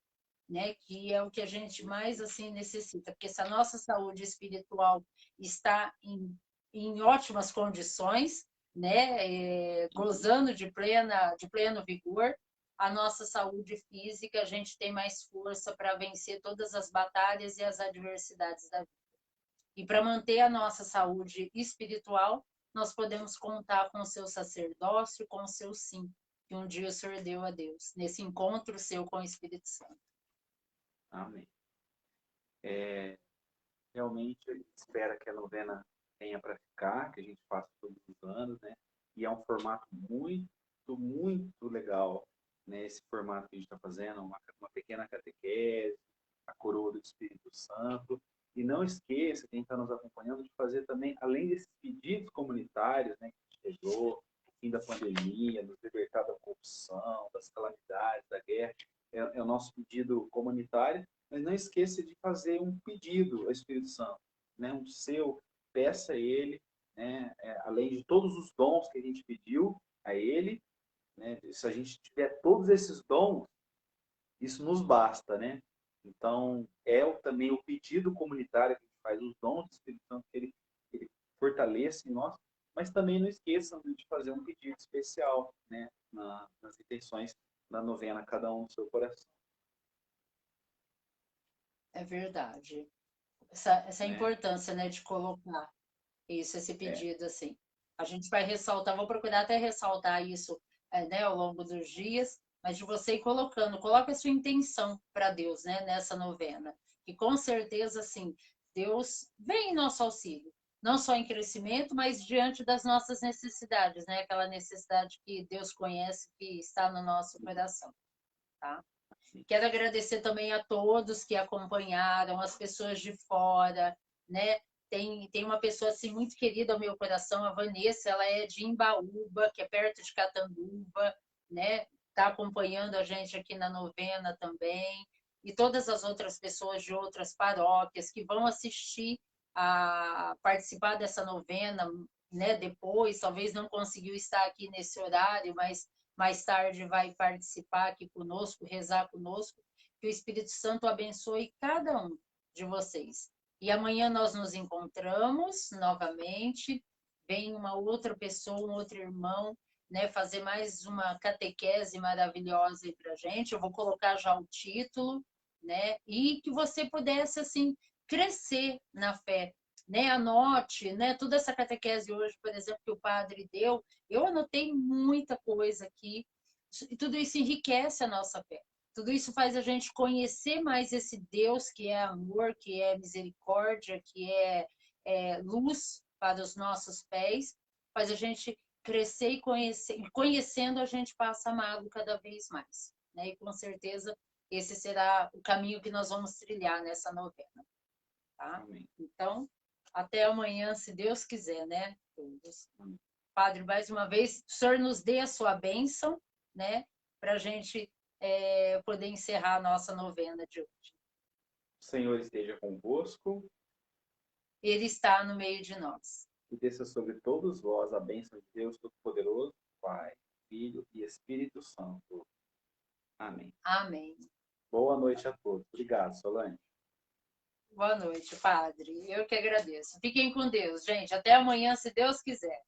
Speaker 2: né? Que é o que a gente mais assim necessita, porque se a nossa saúde espiritual está em ótimas condições, né? Gozando de pleno vigor, a nossa saúde física, a gente tem mais força para vencer todas as batalhas e as adversidades da vida. E para manter a nossa saúde espiritual, nós podemos contar com o seu sacerdócio, com o seu sim, que um dia o Senhor deu a Deus, nesse encontro seu com o Espírito Santo.
Speaker 3: Amém. Realmente, a gente espera que a novena tenha para ficar, que a gente faça todos os anos, né? E é um formato muito, muito legal, né? Esse formato que a gente está fazendo, uma pequena catequese, a coroa do Espírito Santo. E não esqueça, quem está nos acompanhando, de fazer também, além desses pedidos comunitários, né, que a gente rezou, o fim da pandemia, nos libertar da corrupção, das calamidades, da guerra, é o nosso pedido comunitário, mas não esqueça de fazer um pedido ao Espírito Santo, né, um seu, peça a ele, né, além de todos os dons que a gente pediu a ele, né, se a gente tiver todos esses dons, isso nos basta, né? Então, também o pedido comunitário que a gente faz, os dons do Espírito Santo, que ele fortaleça em nós, mas também não esqueçam de fazer um pedido especial, né? Nas intenções da novena, cada um no seu coração.
Speaker 2: É verdade. Essa
Speaker 3: Né?
Speaker 2: importância, né, de colocar isso, esse pedido, assim. A gente vai ressaltar, vou procurar até ressaltar isso, né, ao longo dos dias, mas de você ir colocando, coloca a sua intenção para Deus, né, nessa novena. E com certeza, assim, Deus vem em nosso auxílio. Não só em crescimento, mas diante das nossas necessidades, né? Aquela necessidade que Deus conhece, que está no nosso coração, tá? Quero agradecer também a todos que acompanharam, as pessoas de fora, né? Tem uma pessoa assim muito querida ao meu coração, a Vanessa, ela é de Imbaúba, que é perto de Catanduva, né? Está acompanhando a gente aqui na novena também, e todas as outras pessoas de outras paróquias que vão assistir a participar dessa novena, né? Depois, talvez não conseguiu estar aqui nesse horário, mas mais tarde vai participar aqui conosco, rezar conosco, que o Espírito Santo abençoe cada um de vocês. E amanhã nós nos encontramos novamente, vem uma outra pessoa, um outro irmão, né, fazer mais uma catequese maravilhosa para a gente. Eu vou colocar já o título, né, e que você pudesse, assim, crescer na fé, né, anote, né, toda essa catequese hoje, por exemplo, que o padre deu, eu anotei muita coisa aqui, e tudo isso enriquece a nossa fé. Tudo isso faz a gente conhecer mais esse Deus que é amor, que é misericórdia, que é luz para os nossos pés, faz a gente crescer e conhecendo a gente passa a amá-lo cada vez mais. Né? E com certeza esse será o caminho que nós vamos trilhar nessa novena. Tá?
Speaker 3: Amém.
Speaker 2: Então, até amanhã, se Deus quiser, né? Todos. Padre, mais uma vez, o Senhor nos dê a sua bênção, né? Para a gente poder encerrar a nossa novena de hoje.
Speaker 3: O Senhor esteja convosco
Speaker 2: Ele está no meio de nós.
Speaker 3: e desça sobre todos vós a bênção de Deus Todo-Poderoso, Pai, Filho e Espírito Santo. Amém.
Speaker 2: Amém.
Speaker 3: Boa noite a todos. Obrigado, Solange.
Speaker 2: Boa noite, Padre. Eu que agradeço. Fiquem com Deus, gente. Até amanhã, se Deus quiser.